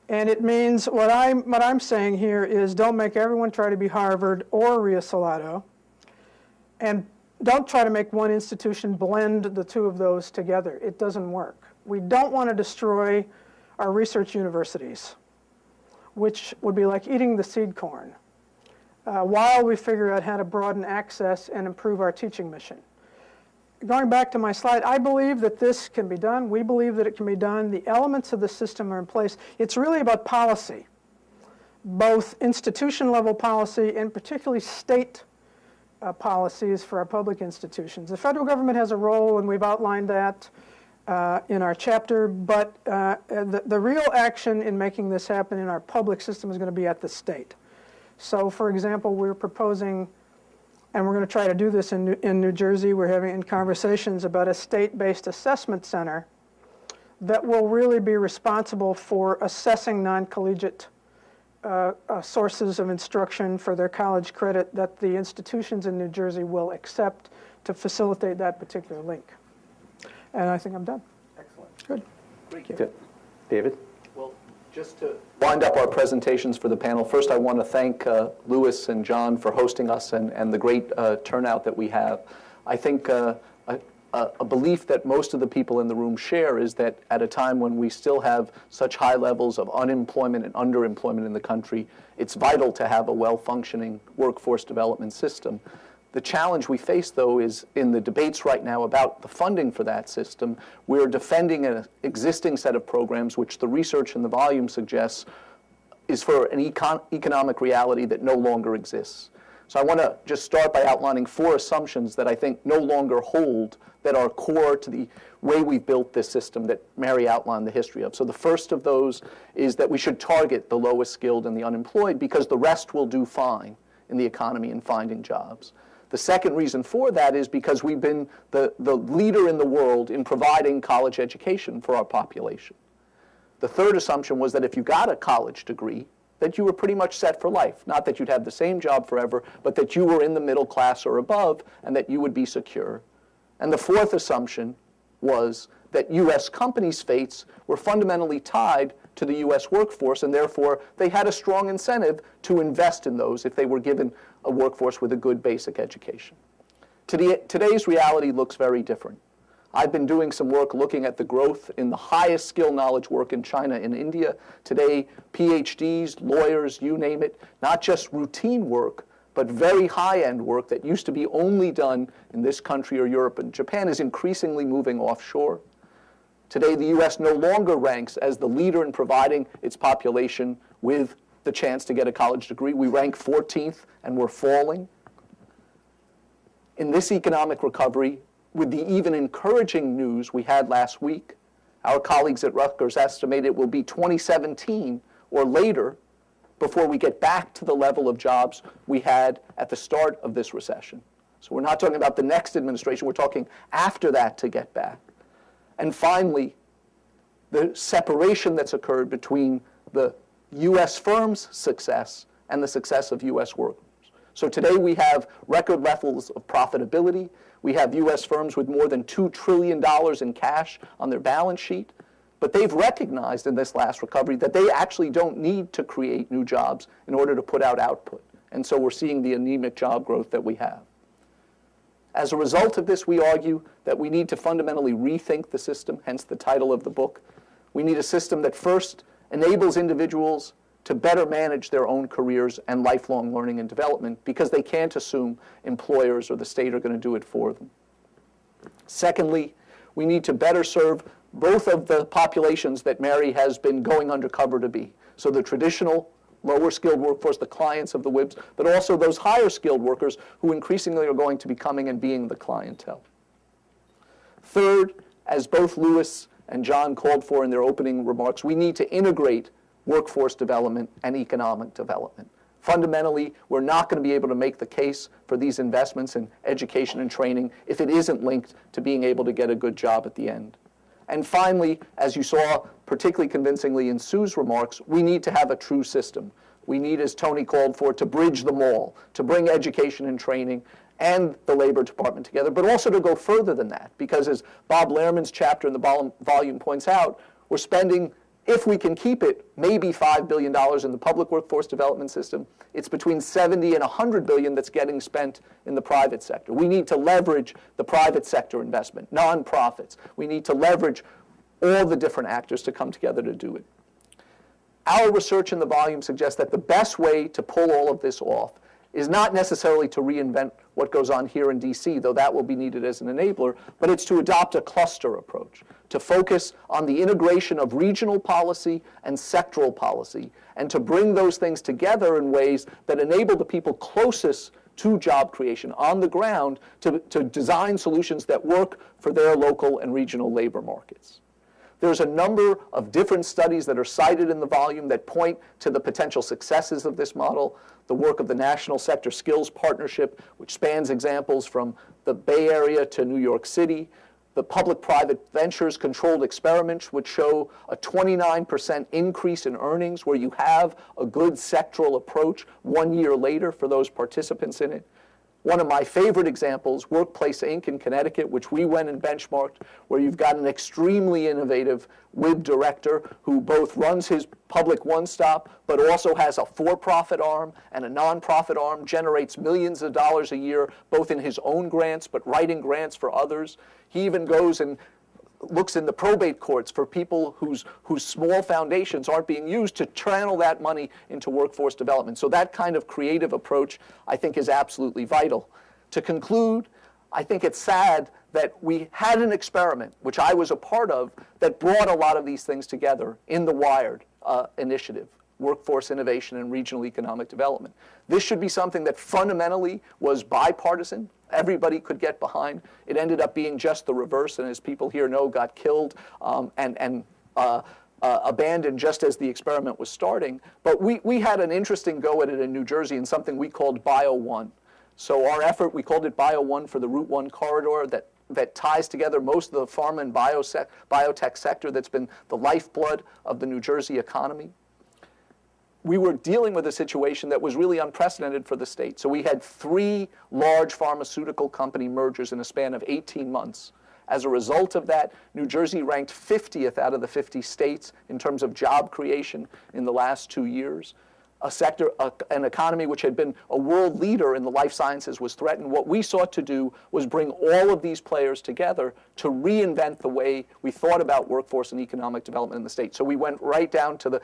And it means what I'm saying here is, don't make everyone try to be Harvard or Ria Salado, and don't try to make one institution blend the two of those together. It doesn't work. We don't want to destroy our research universities, which would be like eating the seed corn, while we figure out how to broaden access and improve our teaching mission. Going back to my slide, I believe that this can be done. We believe that it can be done. The elements of the system are in place. It's really about policy, both institution-level policy and particularly state policies for our public institutions. The federal government has a role, and we've outlined that in our chapter, but the real action in making this happen in our public system is going to be at the state. So, for example, we're proposing, and we're going to try to do this in New Jersey, we're having conversations about a state-based assessment center that will really be responsible for assessing non-collegiate sources of instruction for their college credit that the institutions in New Jersey will accept to facilitate that particular link. And I think I'm done. Excellent. Good. Thank you. Good. David? Well, just to wind up our presentations for the panel, first I want to thank Lewis and John for hosting us and the great turnout that we have. I think a belief that most of the people in the room share is that at a time when we still have such high levels of unemployment and underemployment in the country, it's vital to have a well-functioning workforce development system. The challenge we face, though, is in the debates right now about the funding for that system, we're defending an existing set of programs which the research and the volume suggests is for an economic reality that no longer exists. So I want to just start by outlining 4 assumptions that I think no longer hold, that are core to the way we've built this system that Mary outlined the history of. So the first of those is that we should target the lowest skilled and the unemployed because the rest will do fine in the economy and finding jobs. The second reason for that is because we've been the leader in the world in providing college education for our population. The third assumption was that if you got a college degree, that you were pretty much set for life. Not that you'd have the same job forever, but that you were in the middle class or above and that you would be secure. And the fourth assumption was that U.S. companies' fates were fundamentally tied to the U.S. workforce, and therefore they had a strong incentive to invest in those if they were given a workforce with a good basic education. Today's reality looks very different. I've been doing some work looking at the growth in the highest skill knowledge work in China and India. Today, PhDs, lawyers, you name it, not just routine work, but very high-end work that used to be only done in this country or Europe and Japan is increasingly moving offshore. Today, the U.S. no longer ranks as the leader in providing its population with the chance to get a college degree. We rank 14th, and we're falling. In this economic recovery, with the even encouraging news we had last week, our colleagues at Rutgers estimate it will be 2017 or later before we get back to the level of jobs we had at the start of this recession. So we're not talking about the next administration, we're talking after that to get back. And finally, the separation that's occurred between the U.S. firms' success and the success of U.S. workers. So today we have record levels of profitability. We have U.S. firms with more than $2 trillion in cash on their balance sheet. But they've recognized in this last recovery that they actually don't need to create new jobs in order to put out output. And so we're seeing the anemic job growth that we have. As a result of this, we argue that we need to fundamentally rethink the system, hence the title of the book. We need a system that first enables individuals to better manage their own careers and lifelong learning and development because they can't assume employers or the state are going to do it for them. Secondly, We need to better serve both of the populations that Mary has been going undercover to be. So the traditional lower skilled workforce, the clients of the WIBs, but also those higher skilled workers who increasingly are going to be coming and being the clientele. Third, as both Louis and John called for in their opening remarks, we need to integrate workforce development and economic development. Fundamentally, we're not going to be able to make the case for these investments in education and training if it isn't linked to being able to get a good job at the end. And finally, as you saw particularly convincingly in Sue's remarks, we need to have a true system. We need, as Tony called for, to bridge them all, to bring education and training and the Labor Department together, but also to go further than that, because as Bob Lehrman's chapter in the volume points out, we're spending, if we can keep it, maybe $5 billion in the public workforce development system. It's between 70 and 100 billion that's getting spent in the private sector. We need to leverage the private sector investment, nonprofits. We need to leverage all the different actors to come together to do it. Our research in the volume suggests that the best way to pull all of this off is not necessarily to reinvent what goes on here in DC, though that will be needed as an enabler, but it's to adopt a cluster approach, to focus on the integration of regional policy and sectoral policy, and to bring those things together in ways that enable the people closest to job creation on the ground to design solutions that work for their local and regional labor markets. There's a number of different studies that are cited in the volume that point to the potential successes of this model. The work of the National Sector Skills Partnership, which spans examples from the Bay Area to New York City. The public-private ventures controlled experiments, which show a 29% increase in earnings, where you have a good sectoral approach 1 year later for those participants in it. One of my favorite examples, Workplace Inc. in Connecticut, which we went and benchmarked, where you've got an extremely innovative WIB director who both runs his public one-stop, but also has a for-profit arm and a nonprofit arm, generates millions of dollars a year, both in his own grants, but writing grants for others. He even goes and looks in the probate courts for people whose small foundations aren't being used to channel that money into workforce development. So that kind of creative approach, I think, is absolutely vital. To conclude, I think it's sad that we had an experiment, which I was a part of, that brought a lot of these things together in the WIRED initiative, Workforce Innovation and Regional Economic Development. This should be something that fundamentally was bipartisan. Everybody could get behind. It ended up being just the reverse, and as people here know, got killed and abandoned just as the experiment was starting. But we had an interesting go at it in New Jersey in something we called Bio 1. So our effort, we called it Bio 1 for the Route 1 corridor that ties together most of the pharma and biotech sector that's been the lifeblood of the New Jersey economy. We were dealing with a situation that was really unprecedented for the state. So we had 3 large pharmaceutical company mergers in a span of 18 months. As a result of that, New Jersey ranked 50th out of the 50 states in terms of job creation in the last 2 years. A sector, an economy which had been a world leader in the life sciences was threatened. What we sought to do was bring all of these players together to reinvent the way we thought about workforce and economic development in the state. So we went right down to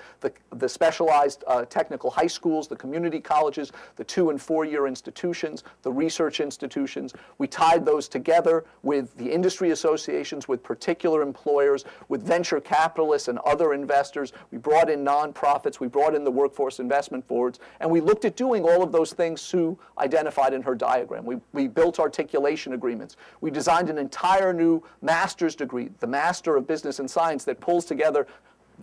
the specialized technical high schools, the community colleges, the 2- and 4-year institutions, the research institutions. We tied those together with the industry associations, with particular employers, with venture capitalists and other investors. We brought in nonprofits. We brought in the workforce investment boards, and we looked at doing all of those things Sue identified in her diagram. We built articulation agreements. We designed an entire new master's degree, the Master of Business and Science, that pulls together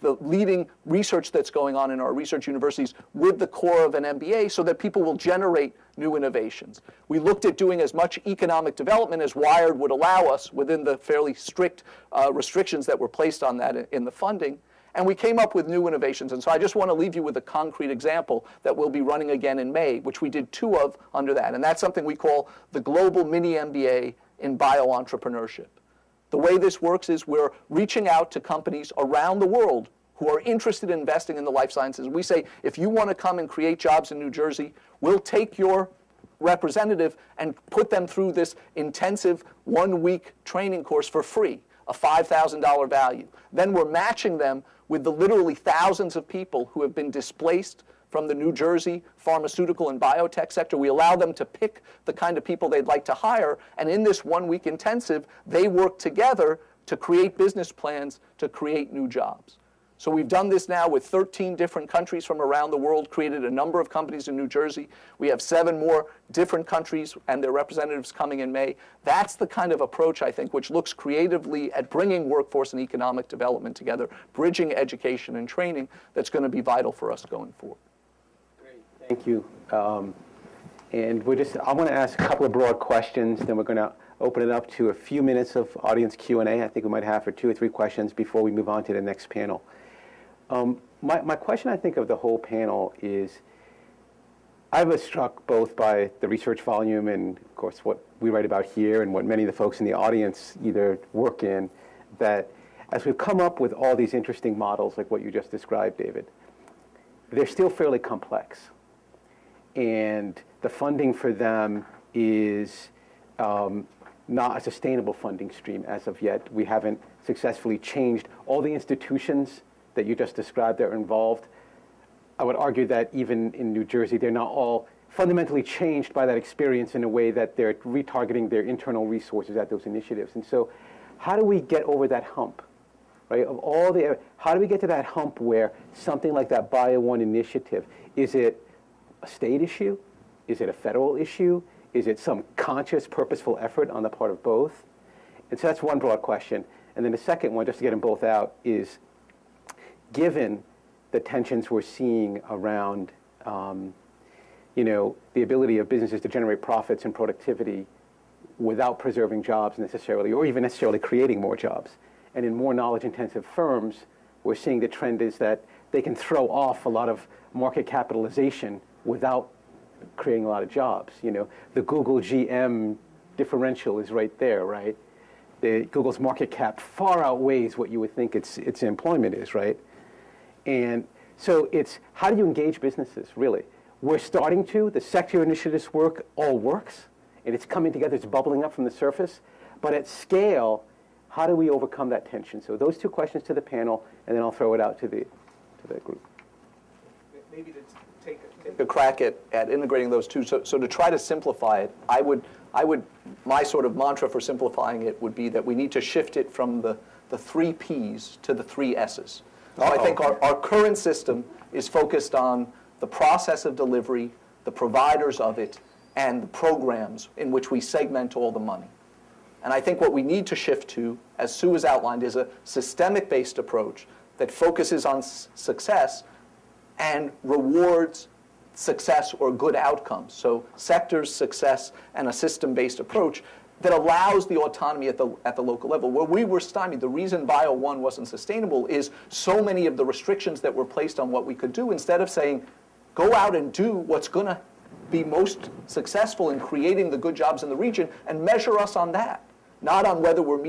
the leading research that's going on in our research universities with the core of an MBA so that people will generate new innovations. We looked at doing as much economic development as WIRED would allow us within the fairly strict restrictions that were placed on that in the funding. And we came up with new innovations. And so I just want to leave you with a concrete example that we'll be running again in May, which we did 2 of under that. And that's something we call the Global Mini MBA in Bio-Entrepreneurship. The way this works is we're reaching out to companies around the world who are interested in investing in the life sciences. We say, if you want to come and create jobs in New Jersey, we'll take your representative and put them through this intensive 1-week training course for free, a $5,000 value. Then we're matching them with the literally thousands of people who have been displaced from the New Jersey pharmaceutical and biotech sector. We allow them to pick the kind of people they'd like to hire, and in this 1-week intensive, they work together to create business plans to create new jobs. So we've done this now with 13 different countries from around the world, created a number of companies in New Jersey. We have 7 more different countries and their representatives coming in May. That's the kind of approach, I think, which looks creatively at bringing workforce and economic development together, bridging education and training, that's going to be vital for us going forward. Great, thank you. And I want to ask a couple of broad questions, then we're going to open it up to a few minutes of audience Q&A. I think we might have for 2 or 3 questions before we move on to the next panel. My question, I think, of the whole panel is, I was struck both by the research volume and, of course, what we write about here and what many of the folks in the audience either work in, that as we've come up with all these interesting models like what you just described, David, they're still fairly complex. And the funding for them is not a sustainable funding stream as of yet. We haven't successfully changed all the institutions that you just described that are involved. I would argue that even in New Jersey, they're not all fundamentally changed by that experience in a way that they're retargeting their internal resources at those initiatives. And so how do we get over that hump, right? How do we get to that hump where something like that Bio One initiative, is it a state issue? Is it a federal issue? Is it some conscious, purposeful effort on the part of both? And so that's one broad question. And then the second one, just to get them both out, is given the tensions we're seeing around the ability of businesses to generate profits and productivity without preserving jobs necessarily, or even necessarily creating more jobs. And in more knowledge-intensive firms, we're seeing the trend is that they can throw off a lot of market capitalization without creating a lot of jobs. The Google GM differential is right there, right? Google's market cap far outweighs what you would think its employment is, right? And so it's, how do you engage businesses, really? We're starting to. The sector initiatives work all works, and it's coming together. It's bubbling up from the surface. But at scale, how do we overcome that tension? So those 2 questions to the panel, and then I'll throw it out to the group. Maybe to take a crack at integrating those 2. So to try to simplify it, my sort of mantra for simplifying it would be that we need to shift it from the 3 Ps to the 3 S's. So I think our current system is focused on the process of delivery, the providers of it, and the programs in which we segment all the money. And I think what we need to shift to, as Sue has outlined, is a systemic-based approach that focuses on success and rewards success or good outcomes. So sectors, success, and a system-based approach that allows the autonomy at the local level. Where we were stymied, the reason Bio One wasn't sustainable is so many of the restrictions that were placed on what we could do, instead of saying, go out and do what's going to be most successful in creating the good jobs in the region and measure us on that, not on whether we're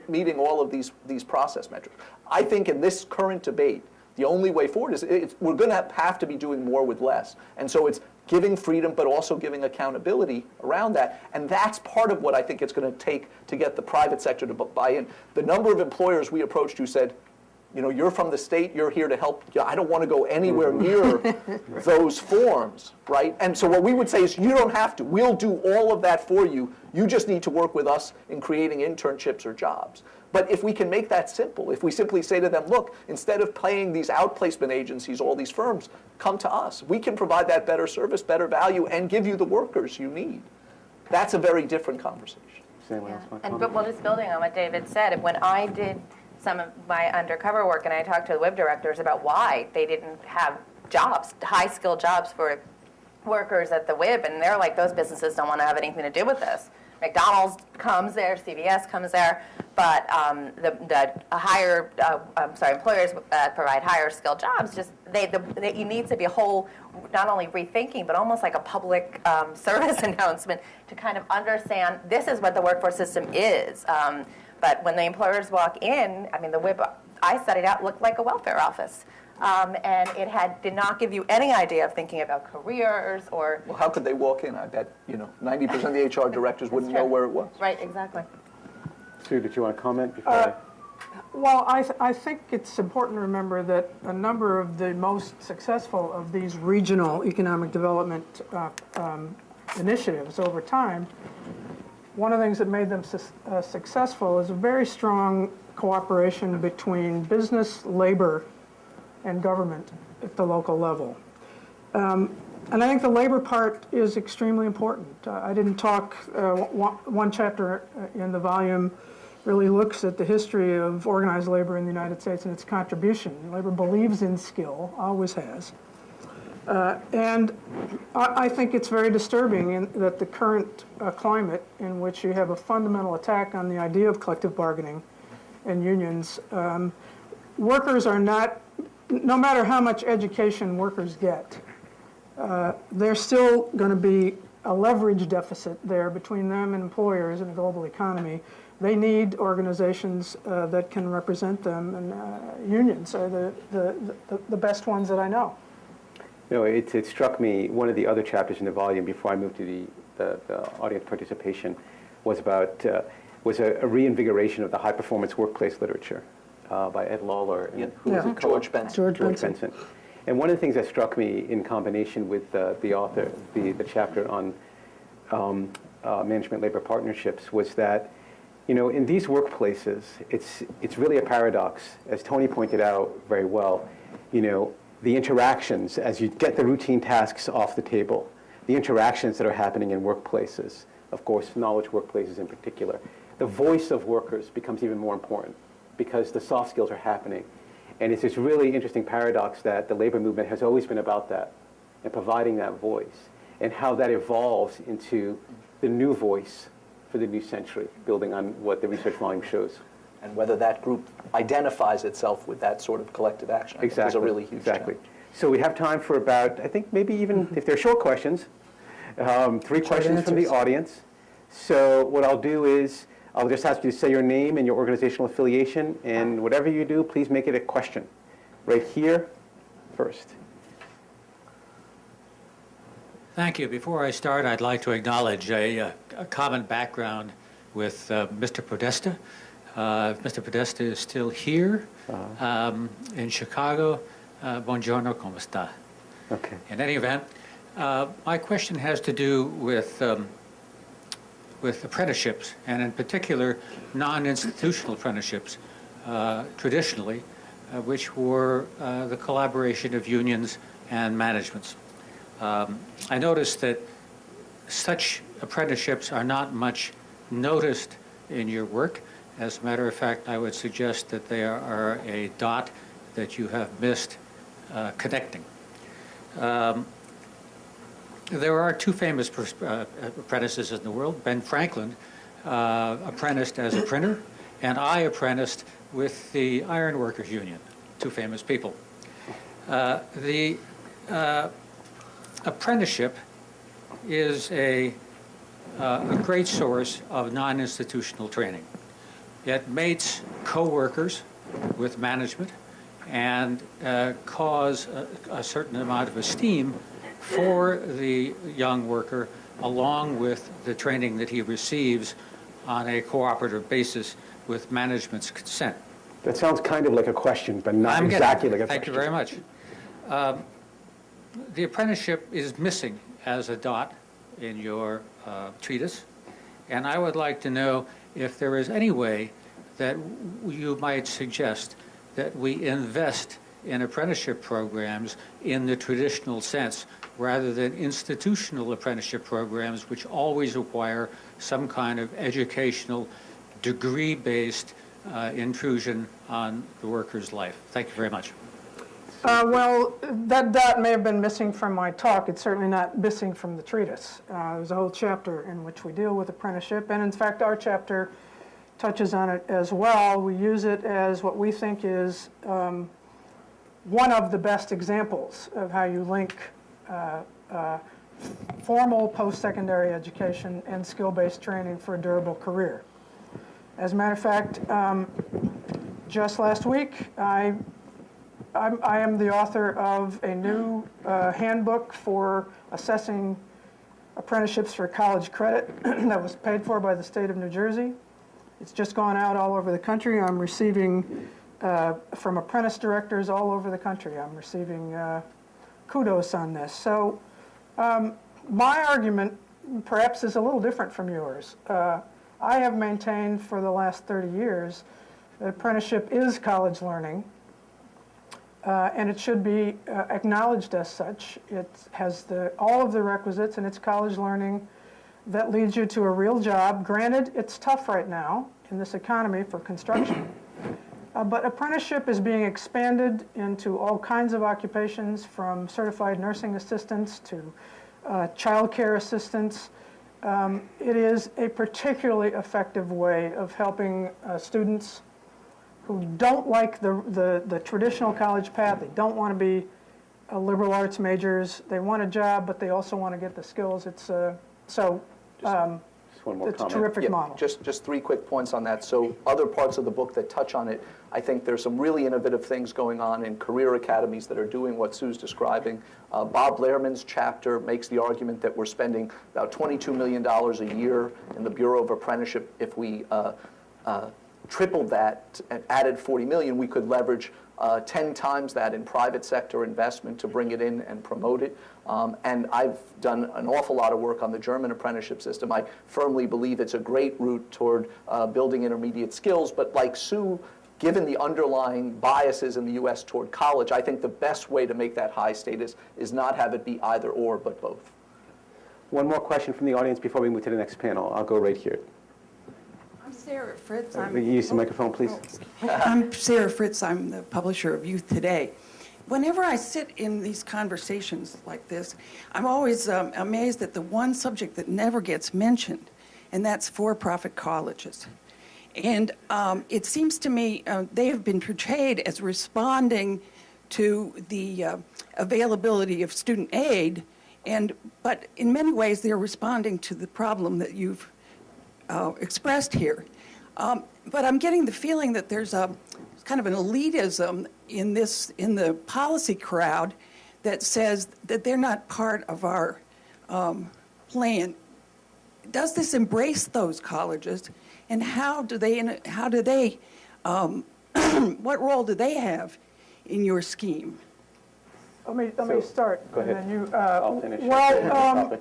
meeting all of these process metrics. I think in this current debate, the only way forward is we're going to have to be doing more with less. And so it's giving freedom, but also giving accountability around that. And that's part of what I think it's going to take to get the private sector to buy in. The number of employers we approached who said, you're from the state, you're here to help. I don't want to go anywhere near those forms, right? And so what we would say is, you don't have to. We'll do all of that for you. You just need to work with us in creating internships or jobs. But if we can make that simple, if we simply say to them, look, instead of paying these outplacement agencies, all these firms, come to us. We can provide that better service, better value, and give you the workers you need. That's a very different conversation. But just building on what David said, when I did some of my undercover work and I talked to the WIB directors about why they didn't have jobs, high-skilled jobs for workers at the WIB, and they're like, those businesses don't want to have anything to do with this. McDonald's comes there, CVS comes there, but employers provide higher skilled jobs. You need to be a whole, not only rethinking, but almost like a public service announcement to kind of understand this is what the workforce system is. But when the employers walk in, the WIB I studied out looked like a welfare office. And it did not give you any idea of thinking about careers or... Well, how could they walk in? I bet, 90% of the HR directors wouldn't know where it was. Right, exactly. Sue, did you want to comment before Well, I think it's important to remember that a number of the most successful of these regional economic development initiatives over time one of the things that made them successful is a very strong cooperation between business, labor, and government at the local level. And I think the labor part is extremely important. I didn't talk, one chapter in the volume really looks at the history of organized labor in the United States and its contribution. Labor believes in skill, always has. And I think it's very disturbing that the current climate in which you have a fundamental attack on the idea of collective bargaining and unions, workers are not, no matter how much education workers get, there's still going to be a leverage deficit there between them and employers in a global economy. They need organizations that can represent them, and unions are the best ones that I know. No, it struck me, one of the other chapters in the volume before I moved to the audience participation was about, was a reinvigoration of the high-performance workplace literature by Ed Lawler. And who was it? George Benson. George Benson. And one of the things that struck me in combination with the author, the chapter on management labor partnerships was that, you know, in these workplaces, it's really a paradox. As Tony pointed out very well, you know, the interactions, as you get the routine tasks off the table, the interactions that are happening in workplaces, of course, knowledge workplaces in particular, the voice of workers becomes even more important because the soft skills are happening. And it's this really interesting paradox that the labor movement has always been about that and providing that voice and how that evolves into the new voice for the new century, building on what the research volume shows. And whether that group identifies itself with that sort of collective action, I think is a really huge challenge. So we have time for about, I think maybe even, if they're short questions, 3 questions from the audience. So what I'll do is, I'll just ask you to say your name and your organizational affiliation, and whatever you do, please make it a question. Right here, first. Thank you. Before I start, I'd like to acknowledge a common background with Mr. Podesta. Mr. Podesta is still here in Chicago. Buongiorno, come sta? Okay. In any event, my question has to do with apprenticeships, and in particular, non-institutional apprenticeships, traditionally, which were the collaboration of unions and managements. I noticed that such apprenticeships are not much noticed in your work. As a matter of fact, I would suggest that they are a dot that you have missed connecting. There are 2 famous apprentices in the world. Ben Franklin apprenticed as a printer, and I apprenticed with the Iron Workers Union, 2 famous people. The apprenticeship is a great source of non-institutional training. It mates co-workers with management and cause a certain amount of esteem for the young worker, along with the training that he receives on a cooperative basis with management's consent. That sounds kind of like a question, but not exactly like a question. Thank you very much. The apprenticeship is missing as a dot in your treatise, and I would like to know if there is any way that you might suggest that we invest in apprenticeship programs in the traditional sense, rather than institutional apprenticeship programs, which always require some kind of educational, degree-based intrusion on the worker's life. Thank you very much. Well, that dot may have been missing from my talk. It's certainly not missing from the treatise. There's a whole chapter in which we deal with apprenticeship, and in fact, our chapter touches on it as well. We use it as what we think is one of the best examples of how you link formal post-secondary education and skill-based training for a durable career. As a matter of fact, just last week, I am the author of a new handbook for assessing apprenticeships for college credit that was paid for by the state of New Jersey. It's just gone out all over the country. I'm receiving, from apprentice directors all over the country, I'm receiving kudos on this. So my argument perhaps is a little different from yours. I have maintained for the last 30 years that apprenticeship is college learning, and it should be acknowledged as such. It has all of the requisites, and it's college learning that leads you to a real job. Granted, it's tough right now in this economy for construction, but apprenticeship is being expanded into all kinds of occupations, from certified nursing assistants to child care assistants. It is a particularly effective way of helping students who don't like the traditional college path. They don't want to be liberal arts majors. They want a job, but they also want to get the skills. It's Just one more it's a comment. terrific model. Just 3 quick points on that. So other parts of the book that touch on it, I think there's some really innovative things going on in career academies that are doing what Sue's describing. Bob Lehrman's chapter makes the argument that we're spending about $22 million a year in the Bureau of Apprenticeship. If we tripled that and added 40 million, we could leverage 10 times that in private sector investment to bring it in and promote it. And I've done an awful lot of work on the German apprenticeship system. I firmly believe it's a great route toward building intermediate skills, but like Sue, given the underlying biases in the U.S. toward college, I think the best way to make that high status is not have it be either or, but both. One more question from the audience before we move to the next panel. I'll go right here. I'm Sarah Fritz. Use the microphone, please. I'm Sarah Fritz. I'm the publisher of Youth Today. Whenever I sit in these conversations like this, I'm always amazed at the one subject that never gets mentioned, and that's for-profit colleges. And it seems to me they have been portrayed as responding to the availability of student aid, but in many ways they're responding to the problem that you've expressed here. But I'm getting the feeling that there's a kind of an elitism in the policy crowd that says that they're not part of our plan. Does this embrace those colleges, and how do they what role do they have in your scheme? Let me start. Go ahead. And then you, I'll finish. well,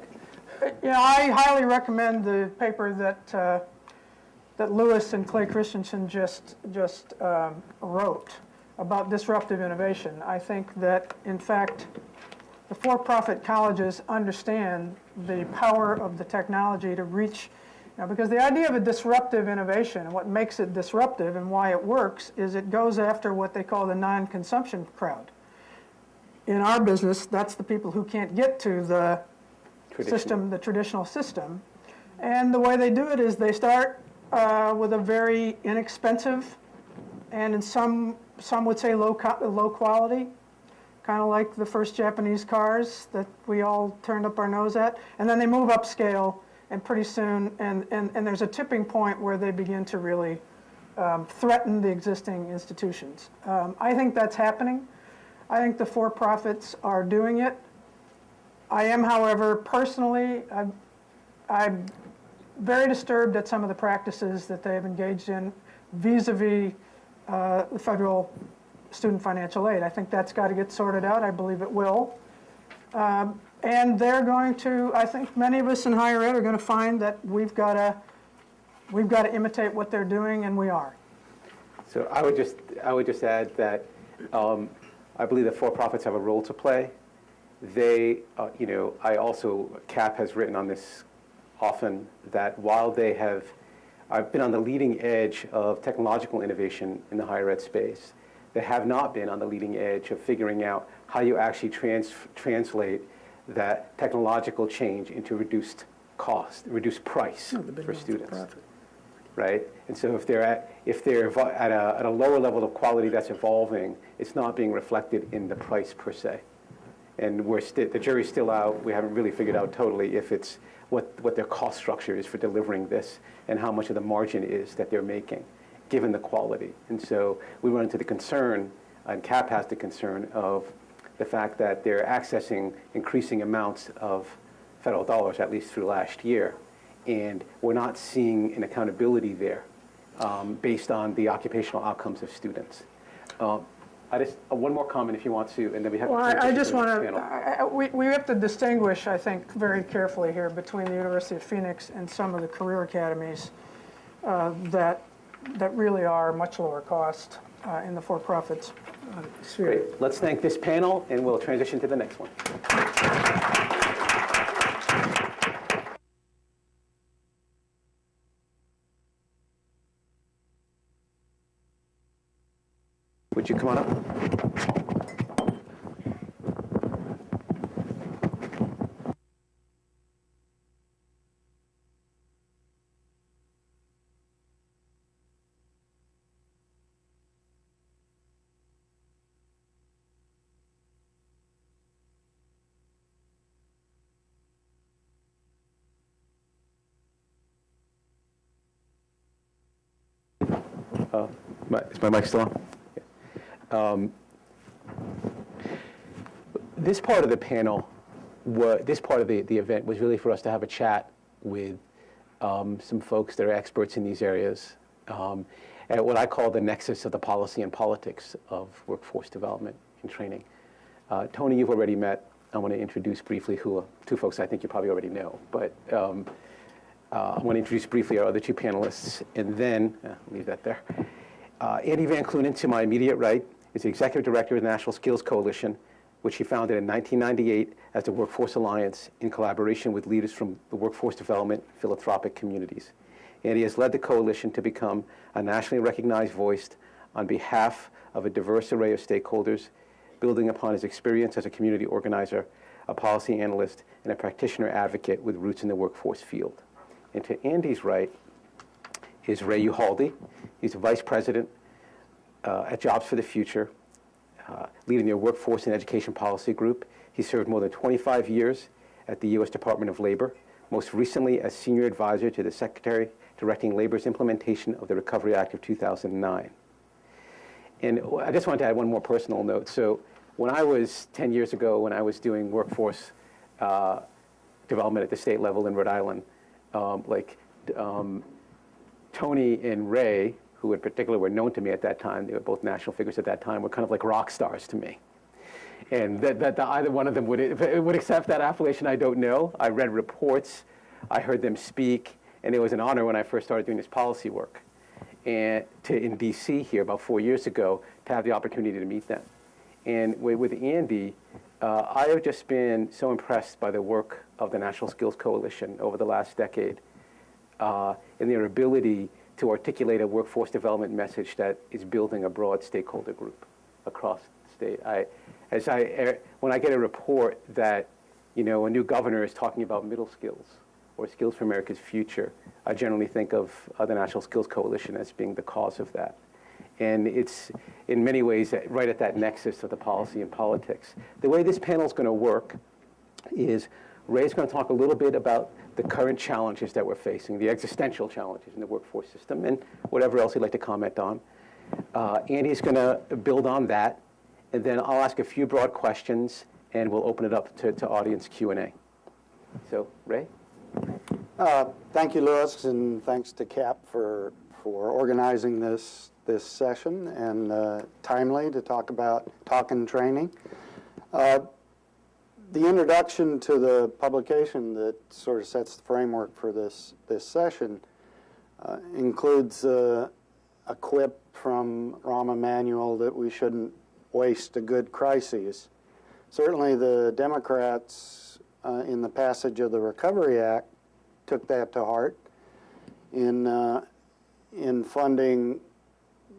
I highly recommend the paper that Lewis and Clay Christensen just wrote about disruptive innovation. I think that, in fact, the for-profit colleges understand the power of the technology to reach, because the idea of a disruptive innovation and what makes it disruptive and why it works is it goes after what they call the non-consumption crowd. In our business, that's the people who can't get to the system, the traditional system. And the way they do it is they start with a very inexpensive, and in some would say low quality, kind of like the first Japanese cars that we all turned up our nose at. And then they move upscale, and pretty soon, and there's a tipping point where they begin to really threaten the existing institutions. I think that's happening. I think the for-profits are doing it. I am, however, personally, I'm very disturbed at some of the practices that they have engaged in vis-a-vis the federal student financial aid. I think that's got to get sorted out. I believe it will. And they're going to, I think many of us in higher ed are going to find that we've got to imitate what they're doing, and we are. So I would just add that I believe that for-profits have a role to play. They, I also, CAP has written on this often, that while I've been on the leading edge of technological innovation in the higher ed space, they have not been on the leading edge of figuring out how you actually translate that technological change into reduced cost, reduced price for students, right? And so if they're at a lower level of quality that's evolving, it's not being reflected in the price per se. And the jury's still out. We haven't really figured out totally if it's what their cost structure is for delivering this and how much of the margin is that they're making, given the quality. And so we run into the concern, and CAP has the concern of the fact that they're accessing increasing amounts of federal dollars, at least through last year. And we're not seeing an accountability there based on the occupational outcomes of students. One more comment if you want to, and then we have I just want to, we have to distinguish, I think, very carefully here between the University of Phoenix and some of the career academies. that really are much lower cost in the for-profit sphere. Great. Let's thank this panel, and we'll transition to the next one. Would you come on up? Is my mic still on? This part of the panel, this part of the event was really for us to have a chat with some folks that are experts in these areas at what I call the nexus of the policy and politics of workforce development and training. Tony, you've already met. I want to introduce briefly two folks I think you probably already know, but I want to introduce briefly our other two panelists, and then, leave that there. Andy Van Clunen, to my immediate right, is the Executive Director of the National Skills Coalition, which he founded in 1998 as the Workforce Alliance in collaboration with leaders from the workforce development philanthropic communities. And he has led the coalition to become a nationally recognized voice on behalf of a diverse array of stakeholders, building upon his experience as a community organizer, a policy analyst, and a practitioner advocate with roots in the workforce field. And to Andy's right is Ray Uhaldi. He's the Vice President at Jobs for the Future, leading their Workforce and Education Policy Group. He served more than 25 years at the U.S. Department of Labor, most recently as Senior Advisor to the Secretary directing Labor's implementation of the Recovery Act of 2009. And I just wanted to add one more personal note. So when I was 10 years ago, when I was doing workforce development at the state level in Rhode Island, Tony and Ray, who in particular were known to me at that time, they were both national figures at that time, were kind of like rock stars to me. And that either one of them would accept that appellation, I don't know. I read reports, I heard them speak, and it was an honor when I first started doing this policy work. And in DC here about 4 years ago, to have the opportunity to meet them. And with Andy, I have just been so impressed by the work of the National Skills Coalition over the last decade, and their ability to articulate a workforce development message that is building a broad stakeholder group across the state. When I get a report that, a new governor is talking about middle skills or skills for America's future, I generally think of the National Skills Coalition as being the cause of that. And it's, in many ways, right at that nexus of the policy and politics. The way this panel is going to work is Ray's going to talk a little bit about the current challenges that we're facing, the existential challenges in the workforce system, and whatever else he'd like to comment on. Andy's going to build on that, and then I'll ask a few broad questions, and we'll open it up to audience Q&A. So, Ray? Thank you, Louis, and thanks to CAP for organizing this session and timely to talk about talk and training. The introduction to the publication that sort of sets the framework for this session includes a quip from Rahm Emanuel that we shouldn't waste a good crisis. Certainly the Democrats in the passage of the Recovery Act took that to heart in funding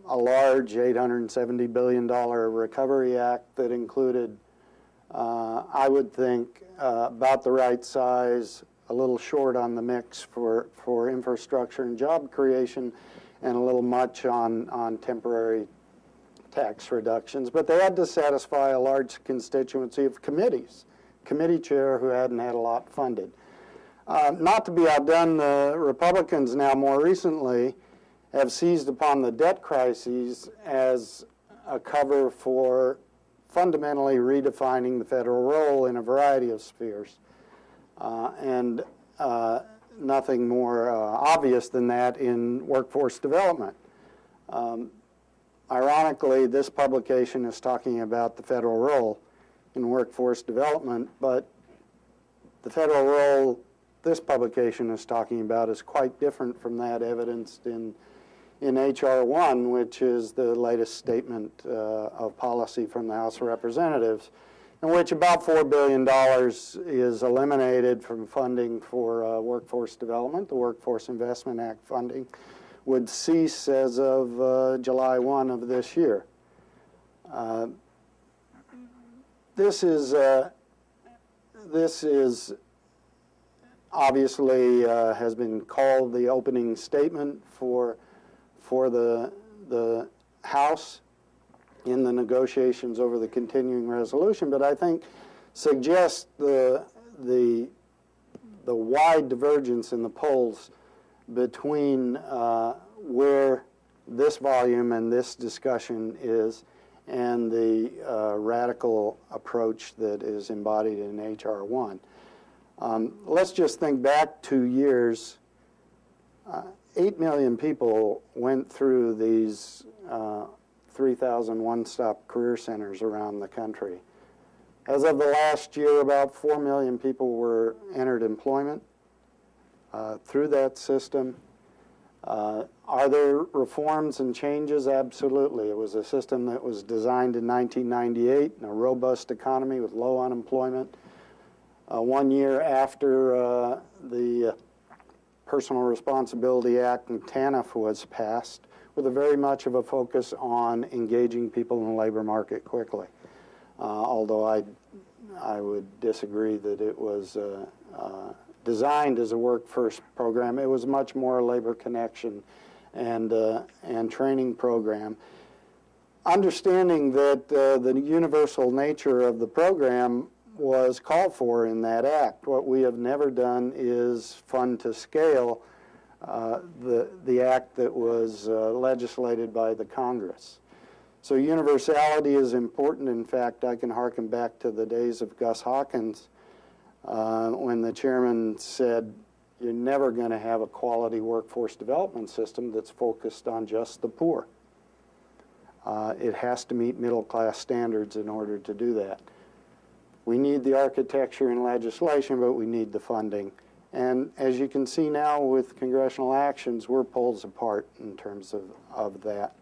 a large $870 billion Recovery Act that included, I would think, about the right size, a little short on the mix for infrastructure and job creation, and a little much on temporary tax reductions. But they had to satisfy a large constituency of committee chair who hadn't had a lot funded. Not to be outdone, the Republicans now more recently have seized upon the debt crises as a cover for fundamentally redefining the federal role in a variety of spheres. And nothing more obvious than that in workforce development. Ironically, this publication is talking about the federal role in workforce development, but the federal role this publication is talking about is quite different from that evidenced in H.R. 1, which is the latest statement of policy from the House of Representatives, in which about $4 billion is eliminated from funding for workforce development. The Workforce Investment Act funding would cease as of July 1 of this year. This is obviously has been called the opening statement for the House in the negotiations over the continuing resolution, but I think suggests the wide divergence in the polls between where this volume and this discussion is and the radical approach that is embodied in H.R. 1. Let's just think back 2 years. 8 million people went through these 3,000 one-stop career centers around the country. As of the last year, about 4 million people were entered employment through that system. Are there reforms and changes? Absolutely. It was a system that was designed in 1998 in a robust economy with low unemployment. 1 year after the Personal Responsibility Act and TANF was passed, with a very much of a focus on engaging people in the labor market quickly. Although I would disagree that it was designed as a work-first program. It was much more a labor connection and training program. Understanding that the universal nature of the program was called for in that act. What we have never done is fund to scale the act that was legislated by the Congress. So universality is important. In fact, I can harken back to the days of Gus Hawkins when the chairman said, you're never going to have a quality workforce development system that's focused on just the poor. It has to meet middle-class standards in order to do that. We need the architecture and legislation, but we need the funding. And as you can see now with congressional actions, we're poles apart in terms of that.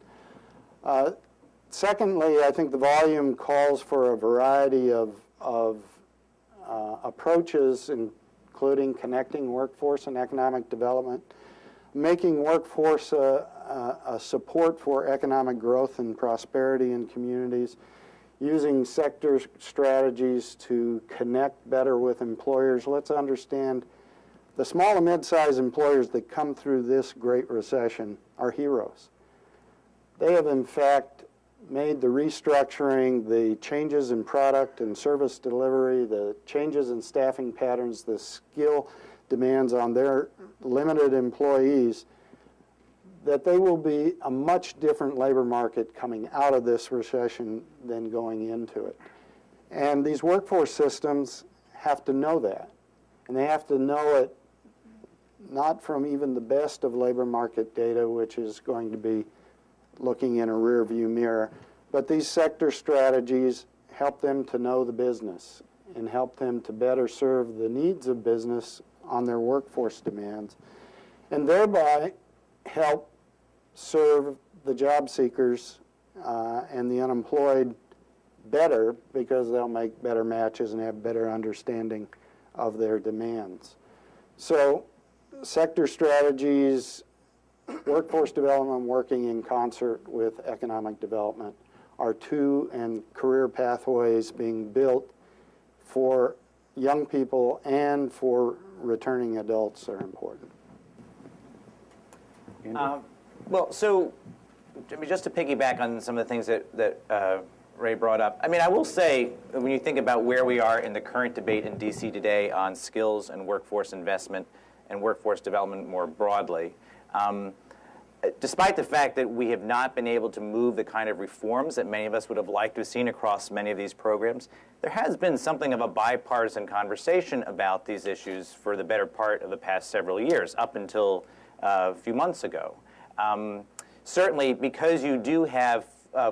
Secondly, I think the volume calls for a variety of approaches, including connecting workforce and economic development, making workforce a support for economic growth and prosperity in communities, using sector strategies to connect better with employers. Let's understand the small and mid-sized employers that come through this Great Recession are heroes. They have, in fact, made the restructuring, the changes in product and service delivery, the changes in staffing patterns, the skill demands on their limited employees, that they will be a much different labor market coming out of this recession than going into it. And these workforce systems have to know that. And they have to know it not from even the best of labor market data, which is going to be looking in a rear view mirror, but these sector strategies help them to know the business and help them to better serve the needs of business on their workforce demands, and thereby help serve the job seekers and the unemployed better, because they'll make better matches and have better understanding of their demands. So sector strategies, workforce development working in concert with economic development are two, and career pathways being built for young people and for returning adults are important. Well, so I mean, just to piggyback on some of the things that Ray brought up, I mean, I will say, when you think about where we are in the current debate in D.C. today on skills and workforce investment and workforce development more broadly, despite the fact that we have not been able to move the kind of reforms that many of us would have liked to have seen across many of these programs, there has been something of a bipartisan conversation about these issues for the better part of the past several years, up until a few months ago. Certainly, because you do have